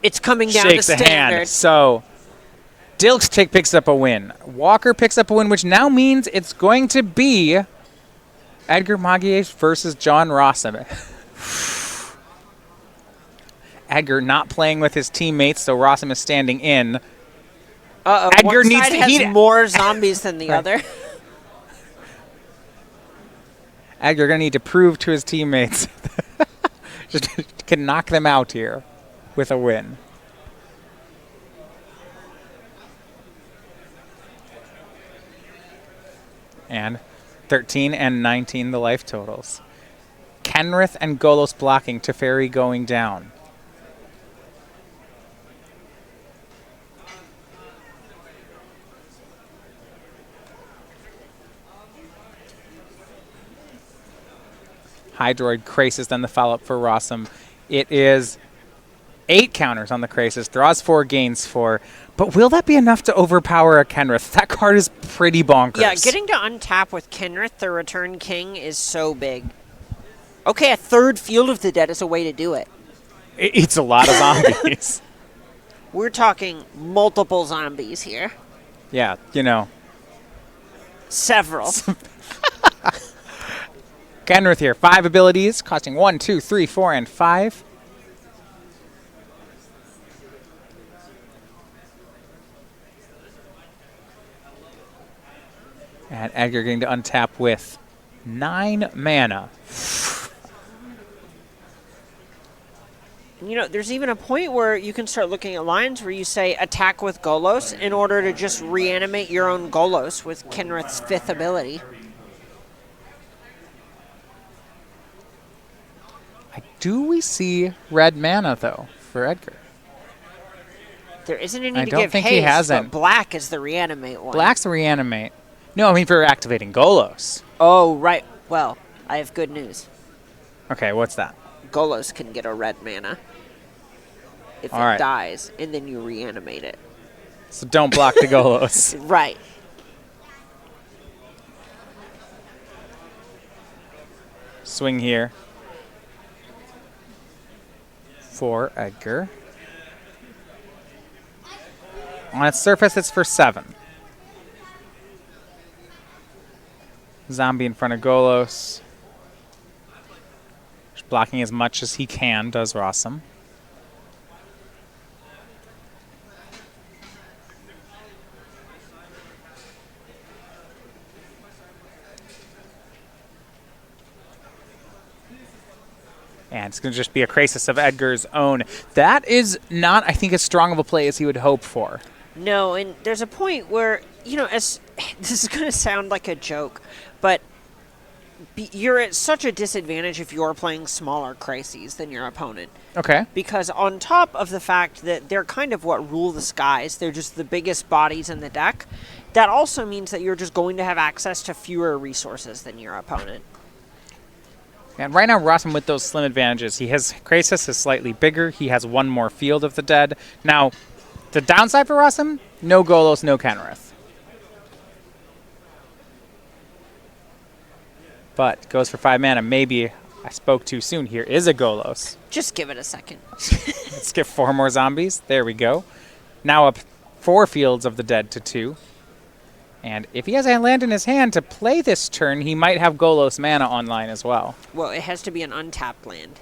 S1: it's coming down
S2: shakes
S1: to
S2: a
S1: standard.
S2: hand. So Dilks picks up a win. Walker picks up a win, which now means it's going to be Edgar Magalhaes versus John Rosum. Edgar not playing with his teammates, so Rosum is standing in.
S1: Uh-oh,
S2: Edgar
S1: one
S2: needs
S1: side
S2: to
S1: has more zombies than the other.
S2: Edgar going to need to prove to his teammates just can knock them out here with a win. And 13 and 19 the life totals. Kenrith and Golos blocking, Teferi going down. Hydroid Krasis, then the follow-up for Rosum. It is 8 counters on the Krasis, draws 4, gains 4. But will that be enough to overpower a Kenrith? That card is pretty bonkers.
S1: Yeah, getting to untap with Kenrith, the Return King, is so big. Okay, a third Field of the Dead is a way to do it.
S2: It's a lot of zombies.
S1: We're talking multiple zombies here.
S2: Yeah,
S1: Several.
S2: Kenrith here, 5 abilities, costing 1, 2, 3, 4, and 5. And Edgar getting to untap with 9 mana.
S1: There's even a point where you can start looking at lines where you say attack with Golos in order to just reanimate your own Golos with Kenrith's 5th ability.
S2: Do we see red mana, though, for Edgar?
S1: There isn't any
S2: I
S1: to
S2: don't
S1: give
S2: think
S1: haste,
S2: he hasn't.
S1: but black is the reanimate one.
S2: Black's the reanimate. No, I mean for activating Golos.
S1: Oh, right. Well, I have good news.
S2: Okay, what's that?
S1: Golos can get a red mana if
S2: All
S1: it
S2: right.
S1: dies, and then you reanimate it.
S2: So don't block the Golos.
S1: Right.
S2: Swing here for Edgar. On its surface, it's for 7. Zombie in front of Golos. Just blocking as much as he can, does Rosum. And it's going to just be a Krasis of Edgar's own. That is not, I think, as strong of a play as he would hope for.
S1: No, and there's a point where, as this is going to sound like a joke, but you're at such a disadvantage if you're playing smaller Krasis than your opponent.
S2: Okay.
S1: Because on top of the fact that they're kind of what rule the skies, they're just the biggest bodies in the deck, that also means that you're just going to have access to fewer resources than your opponent.
S2: And right now, Rosum with those slim advantages. Krasis is slightly bigger. He has 1 more Field of the Dead. Now, the downside for Rosum, no Golos, no Kenrith. But goes for 5 mana. Maybe I spoke too soon. Here is a Golos.
S1: Just give it a second.
S2: Let's get 4 more zombies. There we go. Now up 4 Fields of the Dead to 2. And if he has a land in his hand to play this turn, he might have Golos mana online as well.
S1: Well, it has to be an untapped land.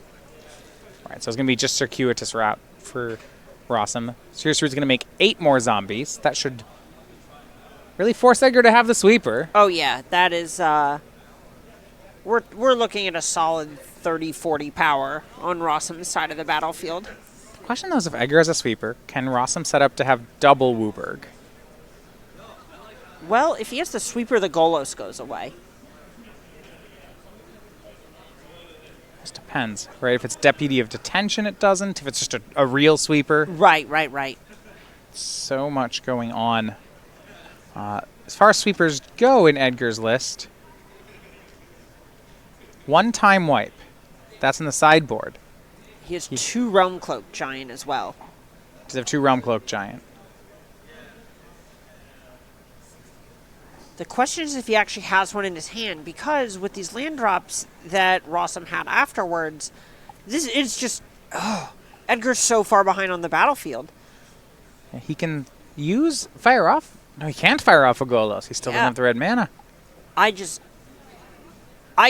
S2: All right, so it's going to be just circuitous route for Rosum. Circuitous going to make 8 more zombies. That should really force Edgar to have the sweeper.
S1: Oh, yeah. That is... We're looking at a solid 30-40 power on Rosum's side of the battlefield.
S2: The question, though, is if Edgar has a sweeper, can Rosum set up to have double Wooburg?
S1: Well, if he has the sweeper, the Golos goes away.
S2: Just depends, right? If it's Deputy of Detention, it doesn't. If it's just a real sweeper.
S1: Right.
S2: So much going on. As far as sweepers go in Edgar's list, one-time wipe. That's in the sideboard.
S1: He has 2 Realm Cloak Giant as well.
S2: Does have 2 Realm Cloak Giant.
S1: The question is if he actually has one in his hand, because with these land drops that Rosum had afterwards, this is just... Oh, Edgar's so far behind on the battlefield.
S2: He can use Fire Off. No, he can't fire off a Golos. He still doesn't have the red mana.
S1: I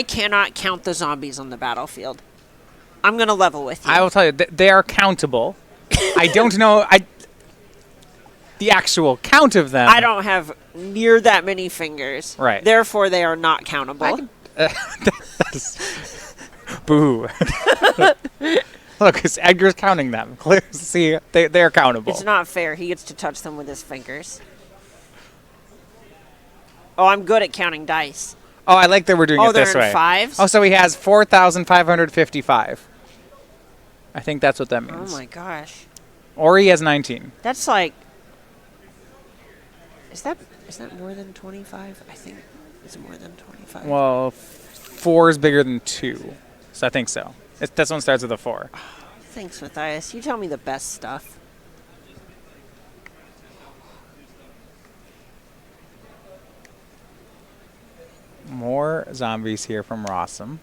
S1: cannot count the zombies on the battlefield. I'm going to level with you.
S2: I will tell you, they are countable. I don't know the actual count of them.
S1: I don't have near that many fingers.
S2: Right.
S1: Therefore, they are not countable.
S2: Boo. Look, because Edgar's counting them. See, they're countable.
S1: It's not fair. He gets to touch them with his fingers. Oh, I'm good at counting dice.
S2: Oh, I like that we're doing it this
S1: they're
S2: way.
S1: in 5s?
S2: Oh, so he has 4,555. I think that's what that means.
S1: Oh my gosh.
S2: Or he has 19.
S1: That's like... Is that more than 25? I think it's more than 25.
S2: Well, 4 is bigger than 2. So I think so. This one starts with a 4.
S1: Thanks, Matthias. You tell me the best stuff.
S2: More zombies here from Rosum.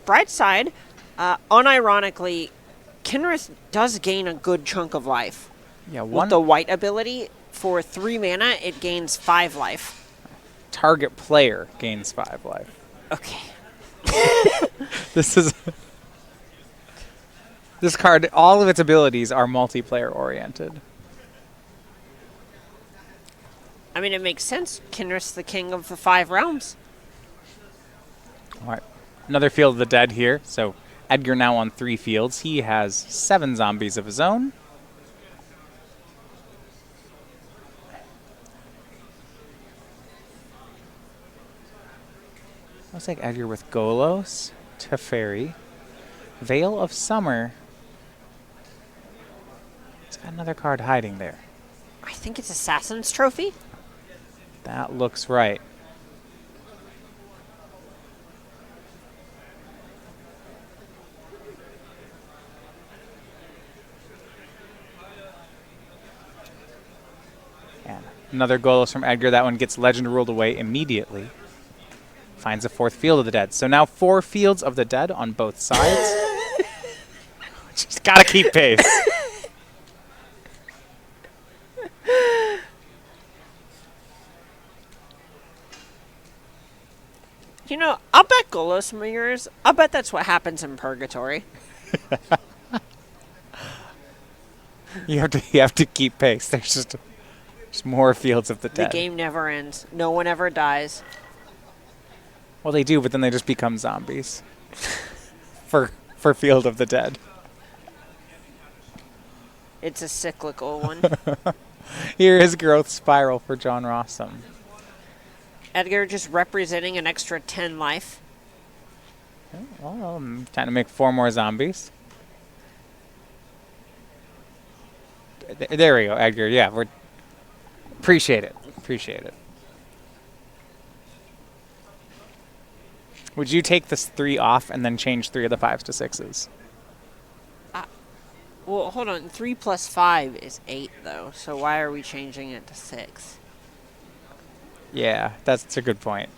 S1: Bright side, unironically, Kinrith does gain a good chunk of life.
S2: Yeah,
S1: With the white ability, for 3 mana, it gains 5 life.
S2: target player gains 5 life.
S1: Okay.
S2: This card, all of its abilities are multiplayer oriented.
S1: I mean, it makes sense. Kinrith's the king of the 5 realms.
S2: All right. Another Field of the Dead here. So Edgar now on 3 fields. He has 7 zombies of his own. Looks like Edgar with Golos, Teferi, Veil of Summer. He's got another card hiding there.
S1: I think it's Assassin's Trophy.
S2: That looks right. And another Golos from Edgar. That one gets Legend ruled away immediately. Finds a 4th Field of the Dead. So now 4 Fields of the Dead on both sides. Just gotta keep pace.
S1: You know, I'll bet Golos mirrors. I'll bet that's what happens in Purgatory.
S2: You have to keep pace. There's just more Fields of the Dead.
S1: The game never ends. No one ever dies.
S2: Well, they do, but then they just become zombies. for Field of the Dead.
S1: It's a cyclical one.
S2: Here is Growth Spiral for John Rossum.
S1: Edgar just representing an extra 10 life.
S2: Well, I'm trying to make 4 more zombies. There we go, Edgar. Yeah, we're appreciate it. Appreciate it. Would you take this 3 off and then change 3 of the 5s to 6s?
S1: Well, hold on. 3 plus 5 is 8, though. So why are we changing it to 6?
S2: Yeah, that's a good point.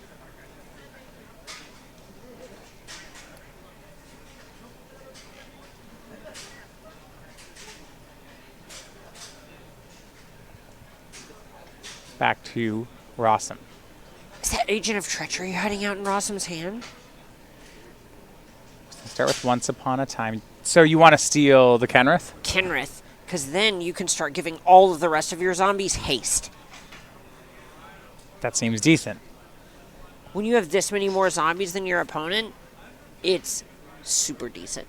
S2: Back to Rosum.
S1: Is that Agent of Treachery hiding out in Rossum's hand?
S2: Let's start with Once Upon a Time. So you want to steal the Kenrith?
S1: Kinrith. Because then you can start giving all of the rest of your zombies haste.
S2: That seems decent.
S1: When you have this many more zombies than your opponent, it's super decent.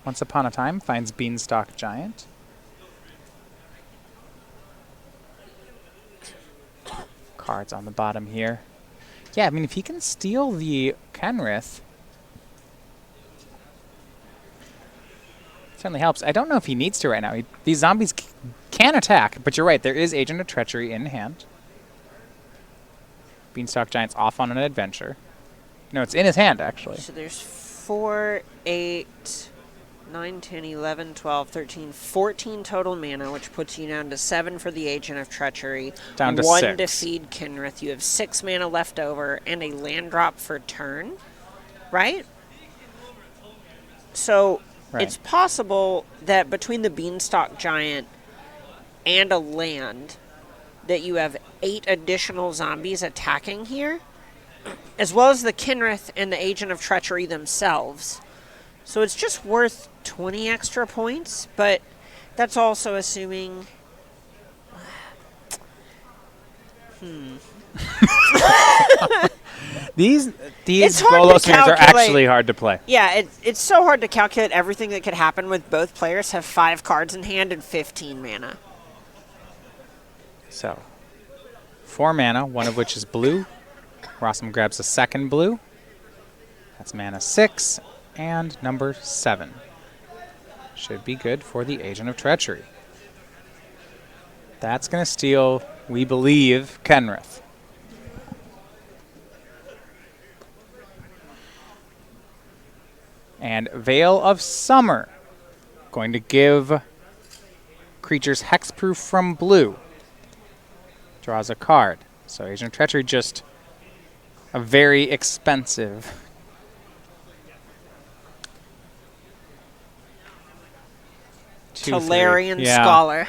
S2: Once Upon a Time finds Beanstalk Giant. Cards on the bottom here. Yeah, I mean, if he can steal the Kenrith, certainly helps. I don't know if he needs to right now. These zombies can attack, but you're right. There is Agent of Treachery in hand. Beanstalk Giant's off on an adventure. No, it's in his hand, actually.
S1: So there's 4, 8, 9, 10, 11, 12, 13, 14 total mana, which puts you down to 7 for the Agent of Treachery.
S2: Down to
S1: 1
S2: 6.
S1: to feed Kenrith. You have 6 mana left over and a land drop for turn, right? So it's possible that between the Beanstalk Giant and a land, that you have 8 additional zombies attacking here, as well as the Kenrith and the Agent of Treachery themselves. So it's just worth 20 extra points, but that's also assuming...
S2: These
S1: It's hard to
S2: Golos mirrors are
S1: calculate.
S2: actually hard to play.
S1: Yeah, it's so hard to calculate everything that could happen with both players have 5 cards in hand and 15 mana.
S2: So, 4 mana, one of which is blue. Rosum grabs a second blue. That's mana 6 and number 7. Should be good for the Agent of Treachery. That's going to steal, we believe, Kenrith. And Veil of Summer. Going to give creatures hexproof from blue. Draws a card. So Agent of Treachery just a very expensive.
S1: Tolarian Scholar.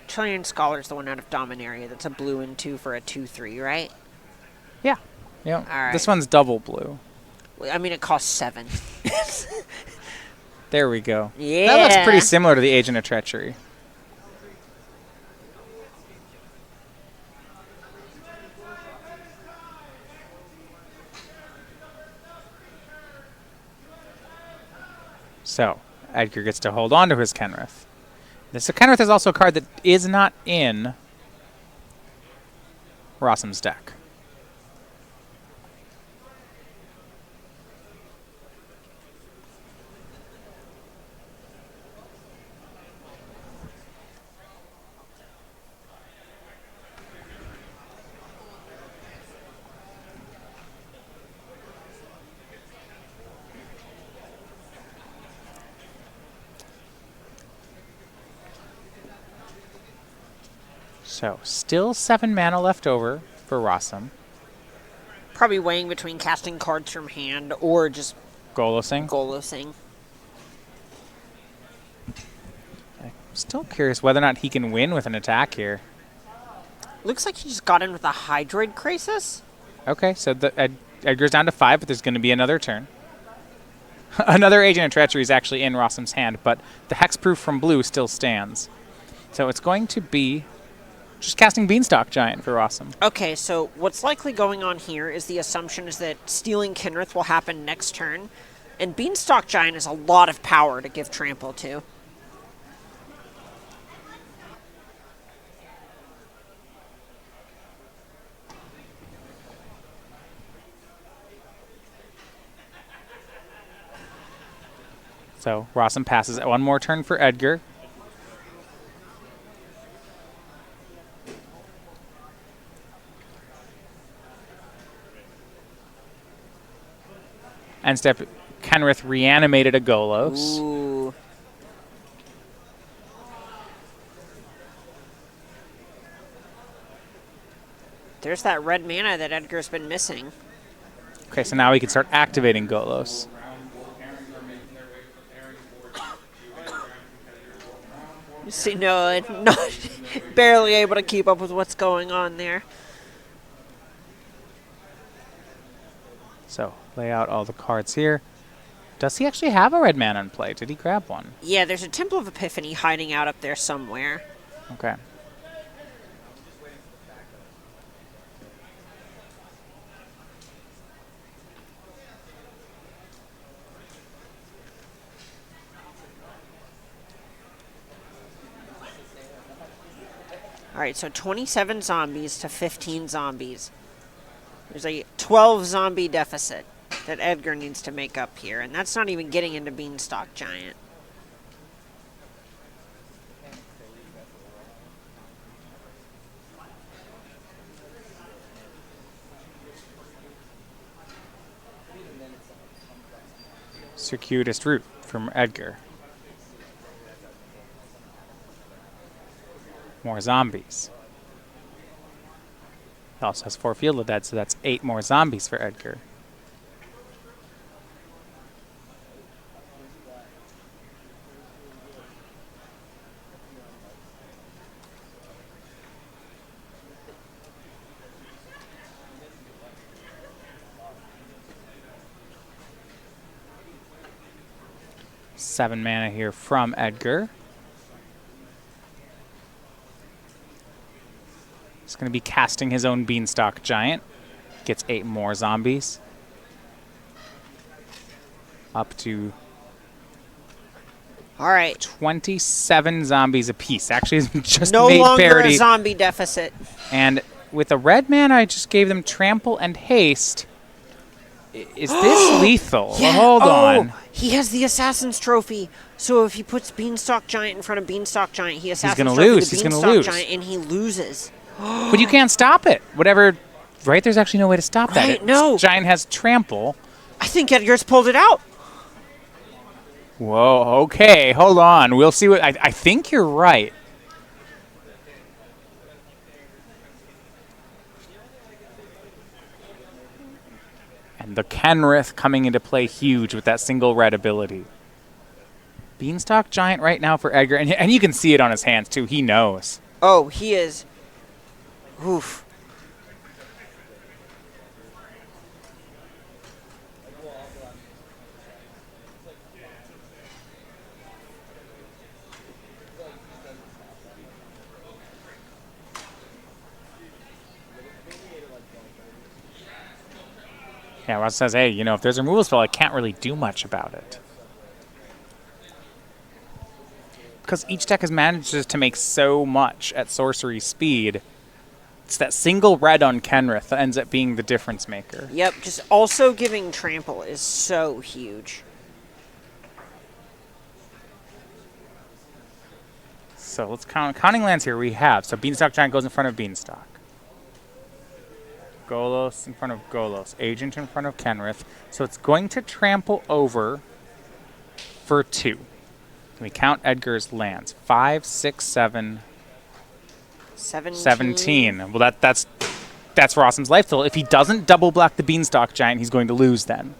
S1: Tolarian Scholar is the one out of Dominaria that's a blue and 2 for a 2/3, right?
S2: Yeah. Yeah.
S1: All right.
S2: This one's double blue.
S1: I mean, it costs 7.
S2: There we go.
S1: Yeah.
S2: That looks pretty similar to the Agent of Treachery. So, Edgar gets to hold on to his Kenrith. This Kenrith is also a card that is not in Rosum's deck. So, still 7 mana left over for Rosum.
S1: Probably weighing between casting cards from hand or just
S2: Golosing.
S1: Golosing.
S2: I'm still curious whether or not he can win with an attack here.
S1: Looks like he just got in with a Hydroid Crisis.
S2: Okay, so Edgar's down to 5, but there's going to be another turn. Another Agent of Treachery is actually in Rosum's hand, but the hexproof from blue still stands. So it's going to be just casting Beanstalk Giant for Rosum.
S1: Okay, so what's likely going on here is the assumption is that stealing Kenrith will happen next turn, and Beanstalk Giant is a lot of power to give trample to.
S2: So Rosum passes one more turn for Edgar. End step, Kenrith reanimated a Golos.
S1: Ooh. There's that red mana that Edgar's been missing.
S2: Okay, so now we can start activating Golos.
S1: You see, no, not barely able to keep up with what's going on there.
S2: So lay out all the cards here. Does he actually have a red mana in play? Did he grab one?
S1: Yeah, there's a Temple of Epiphany hiding out up there somewhere.
S2: Okay.
S1: All right, so 27 zombies to 15 zombies. There's a 12 zombie deficit that Edgar needs to make up here, and that's not even getting into Beanstalk Giant.
S2: Circuitous route from Edgar. More zombies. He also has 4 Field of Dead, so that's 8 more zombies for Edgar. Seven mana here from Edgar. He's going to be casting his own Beanstalk Giant. Gets 8 more zombies. Up to
S1: All right.
S2: 27 zombies apiece. Actually, it's just
S1: No
S2: made
S1: longer
S2: parity.
S1: a zombie deficit.
S2: And with a red mana, I just gave them Trample and Haste. Is this lethal?
S1: Yeah.
S2: Well, hold on.
S1: He has the Assassin's Trophy. So if he puts Beanstalk Giant in front of Beanstalk Giant, he Assassin's
S2: gonna
S1: Trophy
S2: lose.
S1: the
S2: He's gonna
S1: Beanstalk
S2: lose.
S1: Giant, and he loses.
S2: But you can't stop it. Whatever. Right? There's actually no way to stop that.
S1: Right, no.
S2: Giant has Trample.
S1: I think Edgar's pulled it out.
S2: Whoa, okay, hold on. We'll see what... I think you're right. And the Kenrith coming into play huge with that single red ability. Beanstalk Giant right now for Edgar. And you can see it on his hands, too. He knows.
S1: Oh, he is. Oof.
S2: Yeah, Ross says, hey, you know, if there's a removal spell, I can't really do much about it. Because each deck has managed to make so much at sorcery speed. It's that single red on Kenrith that ends up being the difference maker.
S1: Yep, just also giving Trample is so huge.
S2: So let's counting lands here we have. So Beanstalk Giant goes in front of Beanstalk. Golos in front of Golos. Agent in front of Kenrith. So it's going to trample over for 2. Can we count Edgar's lands? 5, 6, 7, 17. Well, that's Rosum's life total. If he doesn't double block the Beanstalk Giant, he's going to lose then.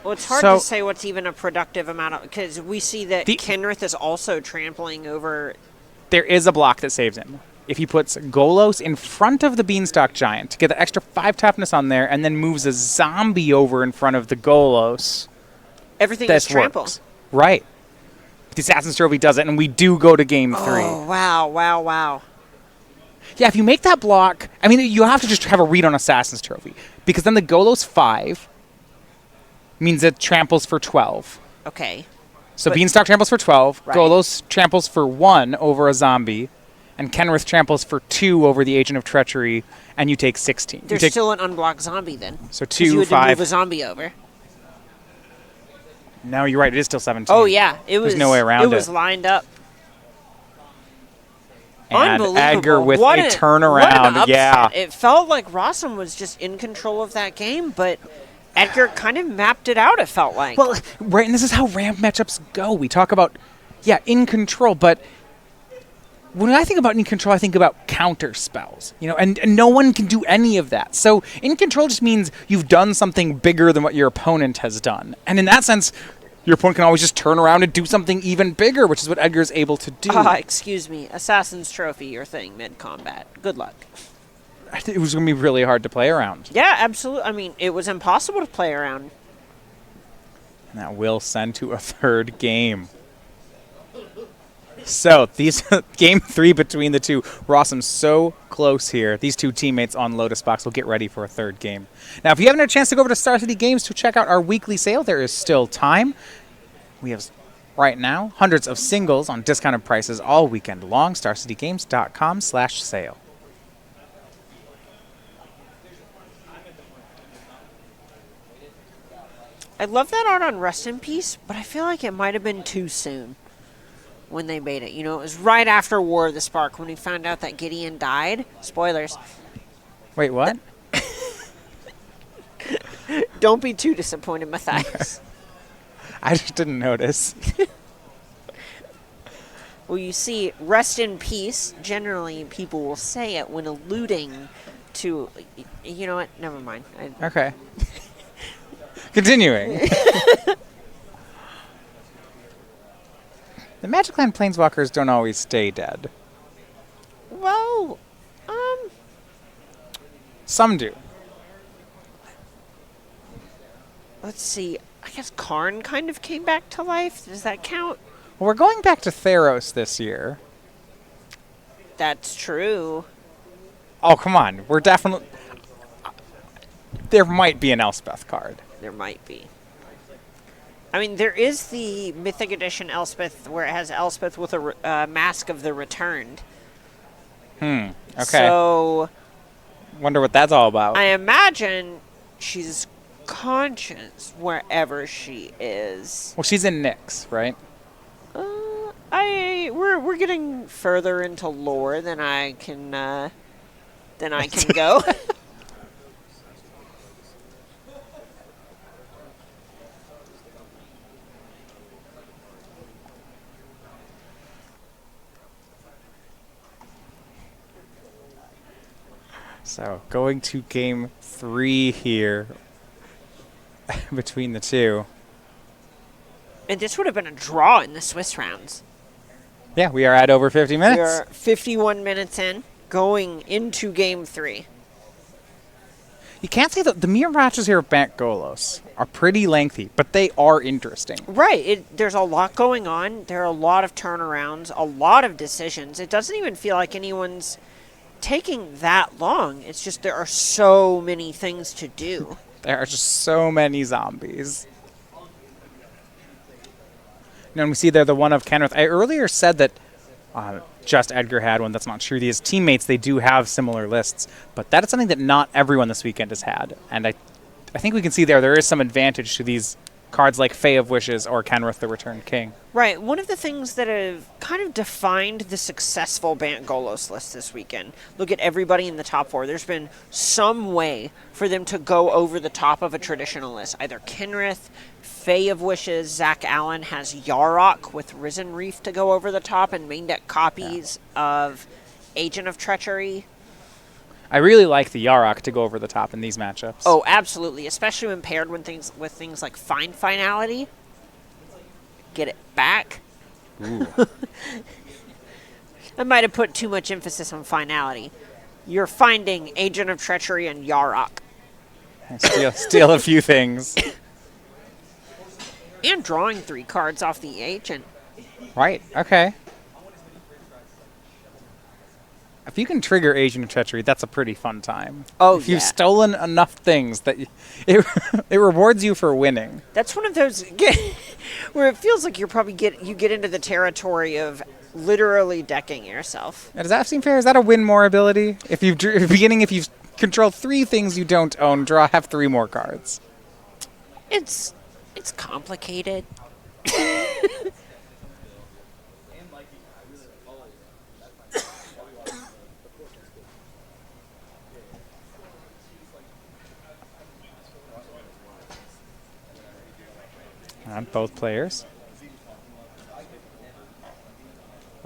S1: Well, it's hard to say what's even a productive amount of... Because we see that Kenrith is also trampling over...
S2: There is a block that saves him. If he puts Golos in front of the Beanstalk Giant to get the extra 5 toughness on there and then moves a zombie over in front of the Golos...
S1: Everything is trample.
S2: Works. Right. The Assassin's Trophy does it, and we do go to game 3.
S1: Oh, wow, wow, wow.
S2: Yeah, if you make that block... I mean, you have to just have a read on Assassin's Trophy. Because then the Golos 5 means it tramples for 12.
S1: Okay.
S2: So Beanstalk tramples for 12.
S1: Right.
S2: Golos tramples for 1 over a zombie. And Kenrith tramples for 2 over the Agent of Treachery. And you take 16.
S1: There's still an unblocked zombie then.
S2: So 2,
S1: you had
S2: 5.
S1: to move a zombie over.
S2: No, you're right. It is still 17.
S1: Oh, yeah. There's
S2: no way around it.
S1: It was lined up.
S2: And
S1: Unbelievable.
S2: Edgar with
S1: what
S2: a turnaround.
S1: What an upset.
S2: Yeah.
S1: It felt like Rosum was just in control of that game, but Edgar kind of mapped it out, it felt like.
S2: Well, right, and this is how ramp matchups go. We talk about, in control, but when I think about in control, I think about counter spells, and no one can do any of that. So in control just means you've done something bigger than what your opponent has done. And in that sense, your opponent can always just turn around and do something even bigger, which is what Edgar's able to do.
S1: Excuse me. Assassin's Trophy, your thing mid-combat. Good luck.
S2: It was going to be really hard to play around.
S1: Yeah, absolutely. I mean, it was impossible to play around.
S2: And that will send to a 3rd game. So, these game 3 between the two. Rosum's so close here. These 2 teammates on Lotus Box will get ready for a 3rd game. Now, if you haven't had a chance to go over to Star City Games to check out our weekly sale, there is still time. We have Right now, hundreds of singles on discounted prices all weekend long. StarCityGames.com/sale.
S1: I love that art on Rest in Peace, but I feel like it might have been too soon when they made it. You know, it was right after War of the Spark when we found out that Gideon died. Spoilers.
S2: Wait, what?
S1: Don't be too disappointed, Matthias.
S2: I just didn't notice.
S1: Well, you see, rest in peace, generally people will say it when alluding to... You know what? Never mind.
S2: Okay. Continuing. The Magic Land Planeswalkers don't always stay dead.
S1: Well,
S2: Some do.
S1: let's see. I guess Karn kind of came back to life. Does that count?
S2: Well, we're going back to Theros this year.
S1: That's true.
S2: Oh, come on. We're definitely... There might be an Elspeth card.
S1: There might be. I mean, there is the Mythic Edition Elspeth where it has Elspeth with a Mask of the Returned.
S2: Okay.
S1: So
S2: Wonder what that's all about.
S1: I imagine she's conscious wherever she is.
S2: Well, she's in Nyx, right?
S1: We're getting further into lore than I can go.
S2: So, going to game 3 here between the two.
S1: And this would have been a draw in the Swiss rounds.
S2: Yeah, we are at over 50 minutes.
S1: We are 51 minutes in, going into game 3.
S2: You can't say that the mirror matches here of Bant Golos are pretty lengthy, but they are interesting.
S1: Right. There's a lot going on. There are a lot of turnarounds, a lot of decisions. It doesn't even feel like anyone's taking that long. It's just there are so many things to do.
S2: There are just so many zombies. And we see there the one of Kenrith. I earlier said that just Edgar had one. That's not true. His teammates, they do have similar lists. But that is something that not everyone this weekend has had. And I think we can see there is some advantage to these cards like Fae of Wishes or Kenrith the Returned King.
S1: Right. One of the things that have kind of defined the successful Bant Golos list this weekend, look at everybody in the top 4. There's been some way for them to go over the top of a traditional list. Either Kenrith, Fae of Wishes, Zach Allen has Yarok with Risen Reef to go over the top, and main deck copies of Agent of Treachery.
S2: I really like the Yarok to go over the top in these matchups.
S1: Oh, absolutely. Especially when paired with things like Find Finality. Get it back.
S2: Ooh.
S1: I might have put too much emphasis on finality. You're finding Agent of Treachery and Yarok.
S2: Steal a few things.
S1: And drawing 3 cards off the Agent.
S2: Right, okay. If you can trigger Agent of Treachery, that's a pretty fun time.
S1: Oh,
S2: if you've stolen enough things that it rewards you for winning.
S1: That's one of those where it feels like you get into the territory of literally decking yourself.
S2: Now, does that seem fair? Is that a win more ability? If you've controlled 3 things you don't own, have 3 more cards.
S1: It's complicated.
S2: On both players.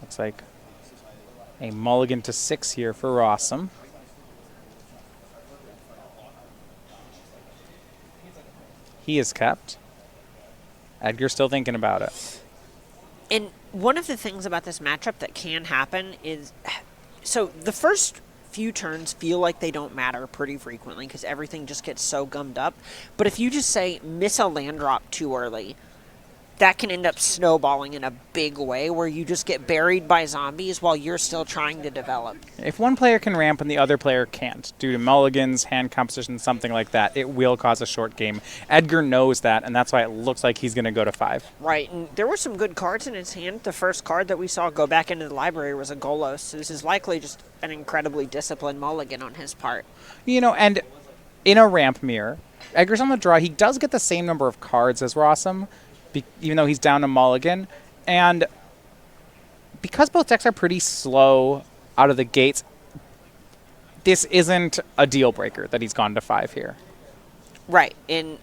S2: Looks like a mulligan to 6 here for Rosum. He is kept. Edgar's still thinking about it.
S1: And one of the things about this matchup that can happen is, so the first few turns feel like they don't matter pretty frequently because everything just gets so gummed up. But if you just say miss a land drop too early, that can end up snowballing in a big way where you just get buried by zombies while you're still trying to develop.
S2: If one player can ramp and the other player can't, due to mulligans, hand composition, something like that, it will cause a short game. Edgar knows that, and that's why it looks like he's going to go to 5.
S1: Right, and there were some good cards in his hand. The first card that we saw go back into the library was a Golos. So this is likely just an incredibly disciplined mulligan on his part.
S2: You know, and in a ramp mirror, Edgar's on the draw. He does get the same number of cards as Rosum, even though he's down to mulligan. And because both decks are pretty slow out of the gates, this isn't a deal breaker that he's gone to 5 here.
S1: Right, and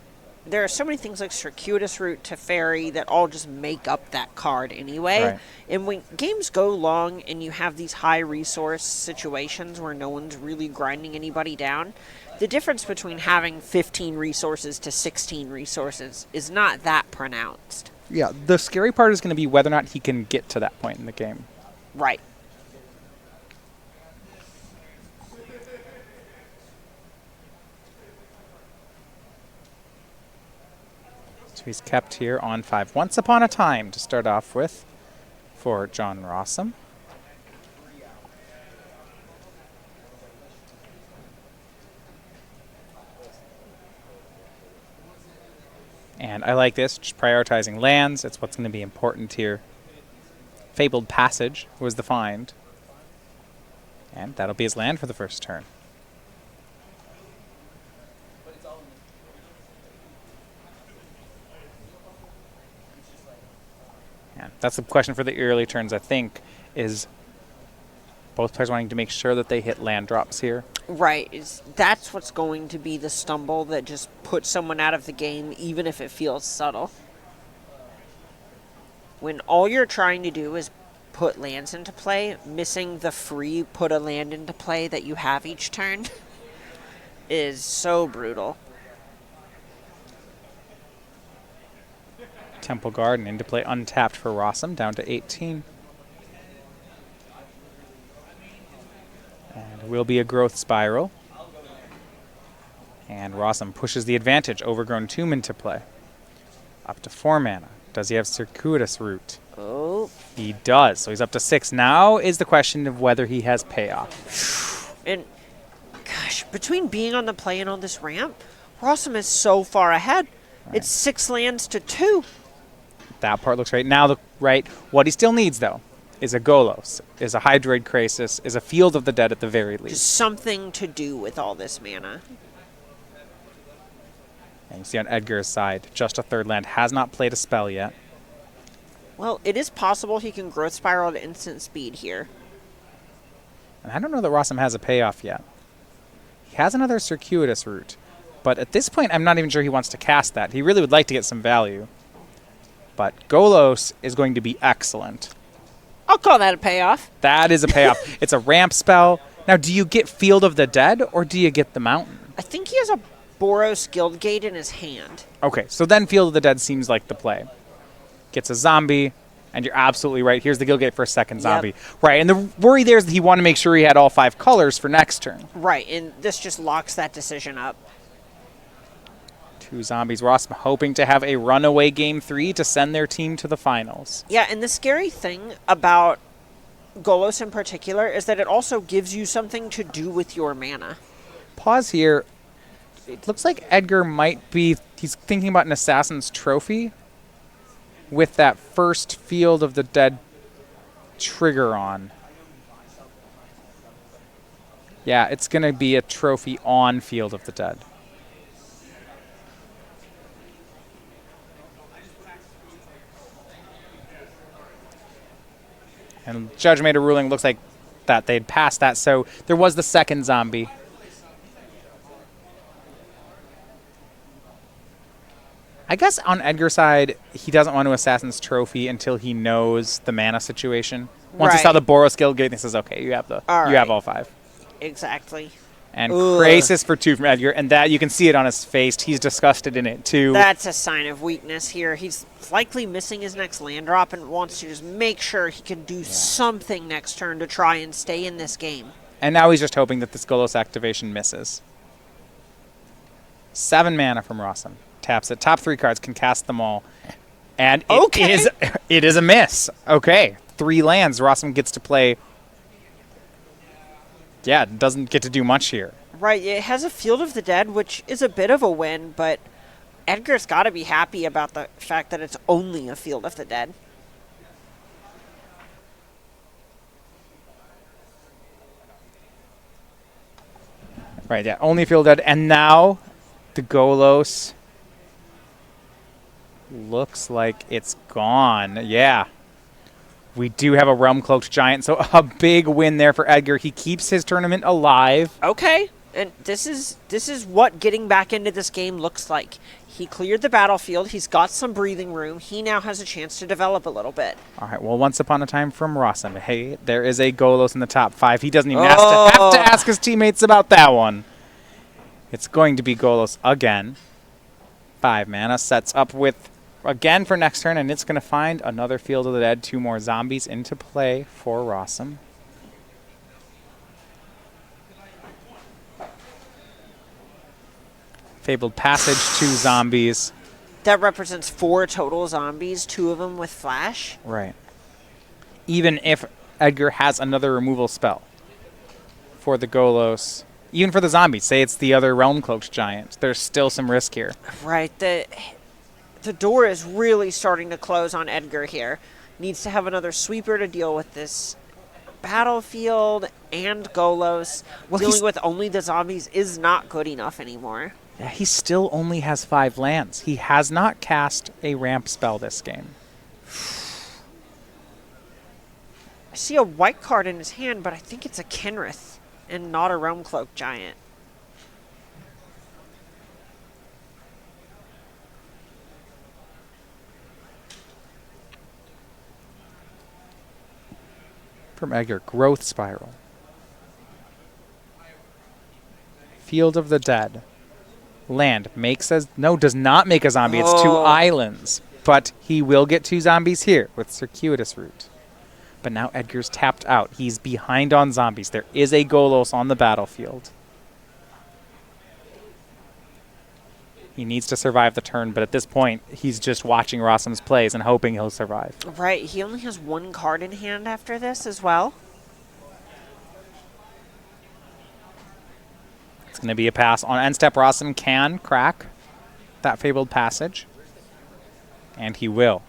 S1: there are so many things like Circuitous Route to Fairy that all just make up that card anyway.
S2: Right.
S1: And when games go long and you have these high resource situations where no one's really grinding anybody down, the difference between having 15 resources to 16 resources is not that pronounced.
S2: Yeah, the scary part is going to be whether or not he can get to that point in the game.
S1: Right.
S2: So he's kept here on 5. Once Upon a Time to start off with for John Rosum. And I like this, just prioritizing lands. It's what's going to be important here. Fabled Passage was the find. And that'll be his land for the first turn. And that's the question for the early turns, I think, is both players wanting to make sure that they hit land drops here.
S1: Right. That's what's going to be the stumble that just puts someone out of the game, even if it feels subtle. When all you're trying to do is put lands into play, missing the free put a land into play that you have each turn is so brutal.
S2: Temple Garden into play untapped for Rosum, down to 18. And will be a growth spiral. And Rosum pushes the advantage. Overgrown Tomb into play. Up to 4 mana. Does he have Circuitous Route?
S1: Oh.
S2: He does. So he's up to 6. Now is the question of whether he has payoff.
S1: And, gosh, between being on the play and on this ramp, Rosum is so far ahead. Right. It's 6 lands to 2.
S2: That part looks right. Now, what he still needs, though, is a Golos, is a Hydroid Krasis, is a Field of the Dead at the very least.
S1: Just something to do with all this mana.
S2: And you see on Edgar's side, just a 3rd land, has not played a spell yet.
S1: Well, it is possible he can growth spiral at instant speed here.
S2: And I don't know that Rosum has a payoff yet. He has another Circuitous Route, but at this point, I'm not even sure he wants to cast that. He really would like to get some value. But Golos is going to be excellent.
S1: I'll call that a payoff.
S2: That is a payoff. It's a ramp spell. Now, do you get Field of the Dead, or do you get the Mountain?
S1: I think he has a Boros Guildgate in his hand.
S2: Okay, so then Field of the Dead seems like the play. Gets a zombie, and you're absolutely right. Here's the Guildgate for a second zombie. Yep. Right, and the worry there is that he wanted to make sure he had all 5 colors for next turn.
S1: Right, and this just locks that decision up.
S2: 2 zombies. Rosum hoping to have a runaway Game 3 to send their team to the finals.
S1: Yeah, and the scary thing about Golos in particular is that it also gives you something to do with your mana.
S2: Pause here. It looks like Edgar might be... He's thinking about an Assassin's Trophy with that first Field of the Dead trigger on. Yeah, it's going to be a trophy on Field of the Dead. And Judge made a ruling, looks like that they'd passed that, so there was the second zombie. I guess on Edgar's side, he doesn't want to Assassin's Trophy until he knows the mana situation. Once he saw the Boros Guildgate, he says, okay, you have all 5.
S1: Exactly.
S2: And Krasis for 2 from Edgar, and that you can see it on his face. He's disgusted in it, too.
S1: That's a sign of weakness here. He's likely missing his next land drop and wants to just make sure he can do something next turn to try and stay in this game.
S2: And now he's just hoping that this Golos activation misses. 7 mana from Rosum. Taps it. Top 3 cards, can cast them all. And
S1: Okay.
S2: it is a miss. Okay, 3 lands. Rosum gets to play. Yeah, doesn't get to do much here.
S1: Right, it has a Field of the Dead, which is a bit of a win, but Edgar's got to be happy about the fact that it's only a Field of the Dead.
S2: Right, yeah, only Field Dead. And now the Golos looks like it's gone. Yeah. We do have a Realm Cloaked Giant, so a big win there for Edgar. He keeps his tournament alive.
S1: Okay, and this is what getting back into this game looks like. He cleared the battlefield. He's got some breathing room. He now has a chance to develop a little bit.
S2: All right, well, once upon a time from Rosum. Hey, there is a Golos in the top 5. He doesn't even have to ask his teammates about that one. It's going to be Golos again. 5 mana sets up with, again for next turn, and it's going to find another Field of the Dead. 2 more zombies into play for Rosum. Fabled Passage, 2 zombies.
S1: That represents 4 total zombies, 2 of them with flash.
S2: Right. Even if Edgar has another removal spell for the Golos, even for the zombies, say it's the other Realm Cloaked Giant, there's still some risk here.
S1: Right, the door is really starting to close on Edgar here. Needs to have another sweeper to deal with this battlefield and Golos.
S2: Well,
S1: dealing with only the zombies is not good enough anymore.
S2: Yeah, he still only has 5 lands. He has not cast a ramp spell this game.
S1: I see a white card in his hand, but I think it's a Kenrith and not a Realm Cloak Giant.
S2: From Edgar, Growth Spiral. Field of the Dead. Land makes a does not make a zombie. It's 2 islands, but he will get 2 zombies here with Circuitous Route. But now Edgar's tapped out. He's behind on zombies. There is a Golos on the battlefield. He needs to survive the turn, but at this point, he's just watching Rosum's plays and hoping he'll survive.
S1: Right, he only has 1 card in hand after this as well.
S2: It's going to be a pass. On end step, Rosum can crack that Fabled Passage, and he will.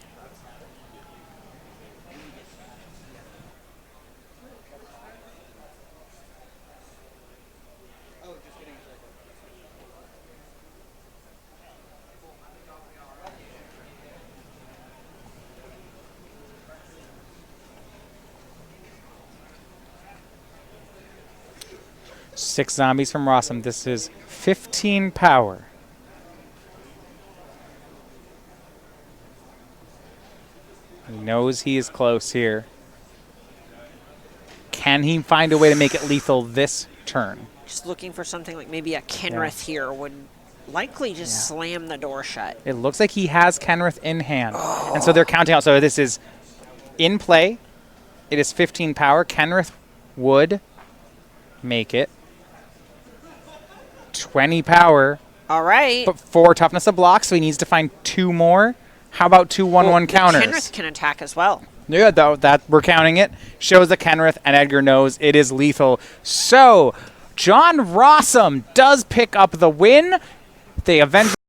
S2: Six zombies from Rosum. This is 15 power. He knows he is close here. Can he find a way to make it lethal this turn?
S1: Just looking for something like maybe a Kenrith here would likely just slam the door shut.
S2: It looks like he has Kenrith in hand. And so they're counting out. So this is in play. It is 15 power. Kenrith would make it 20 power.
S1: All right.
S2: But 4 toughness of block, so he needs to find 2 more. How about 2 1/1 counters?
S1: Kenrith can attack as well.
S2: Yeah, though that we're counting it. Shows the Kenrith, and Edgar knows it is lethal. So John Rosum does pick up the win. They eventually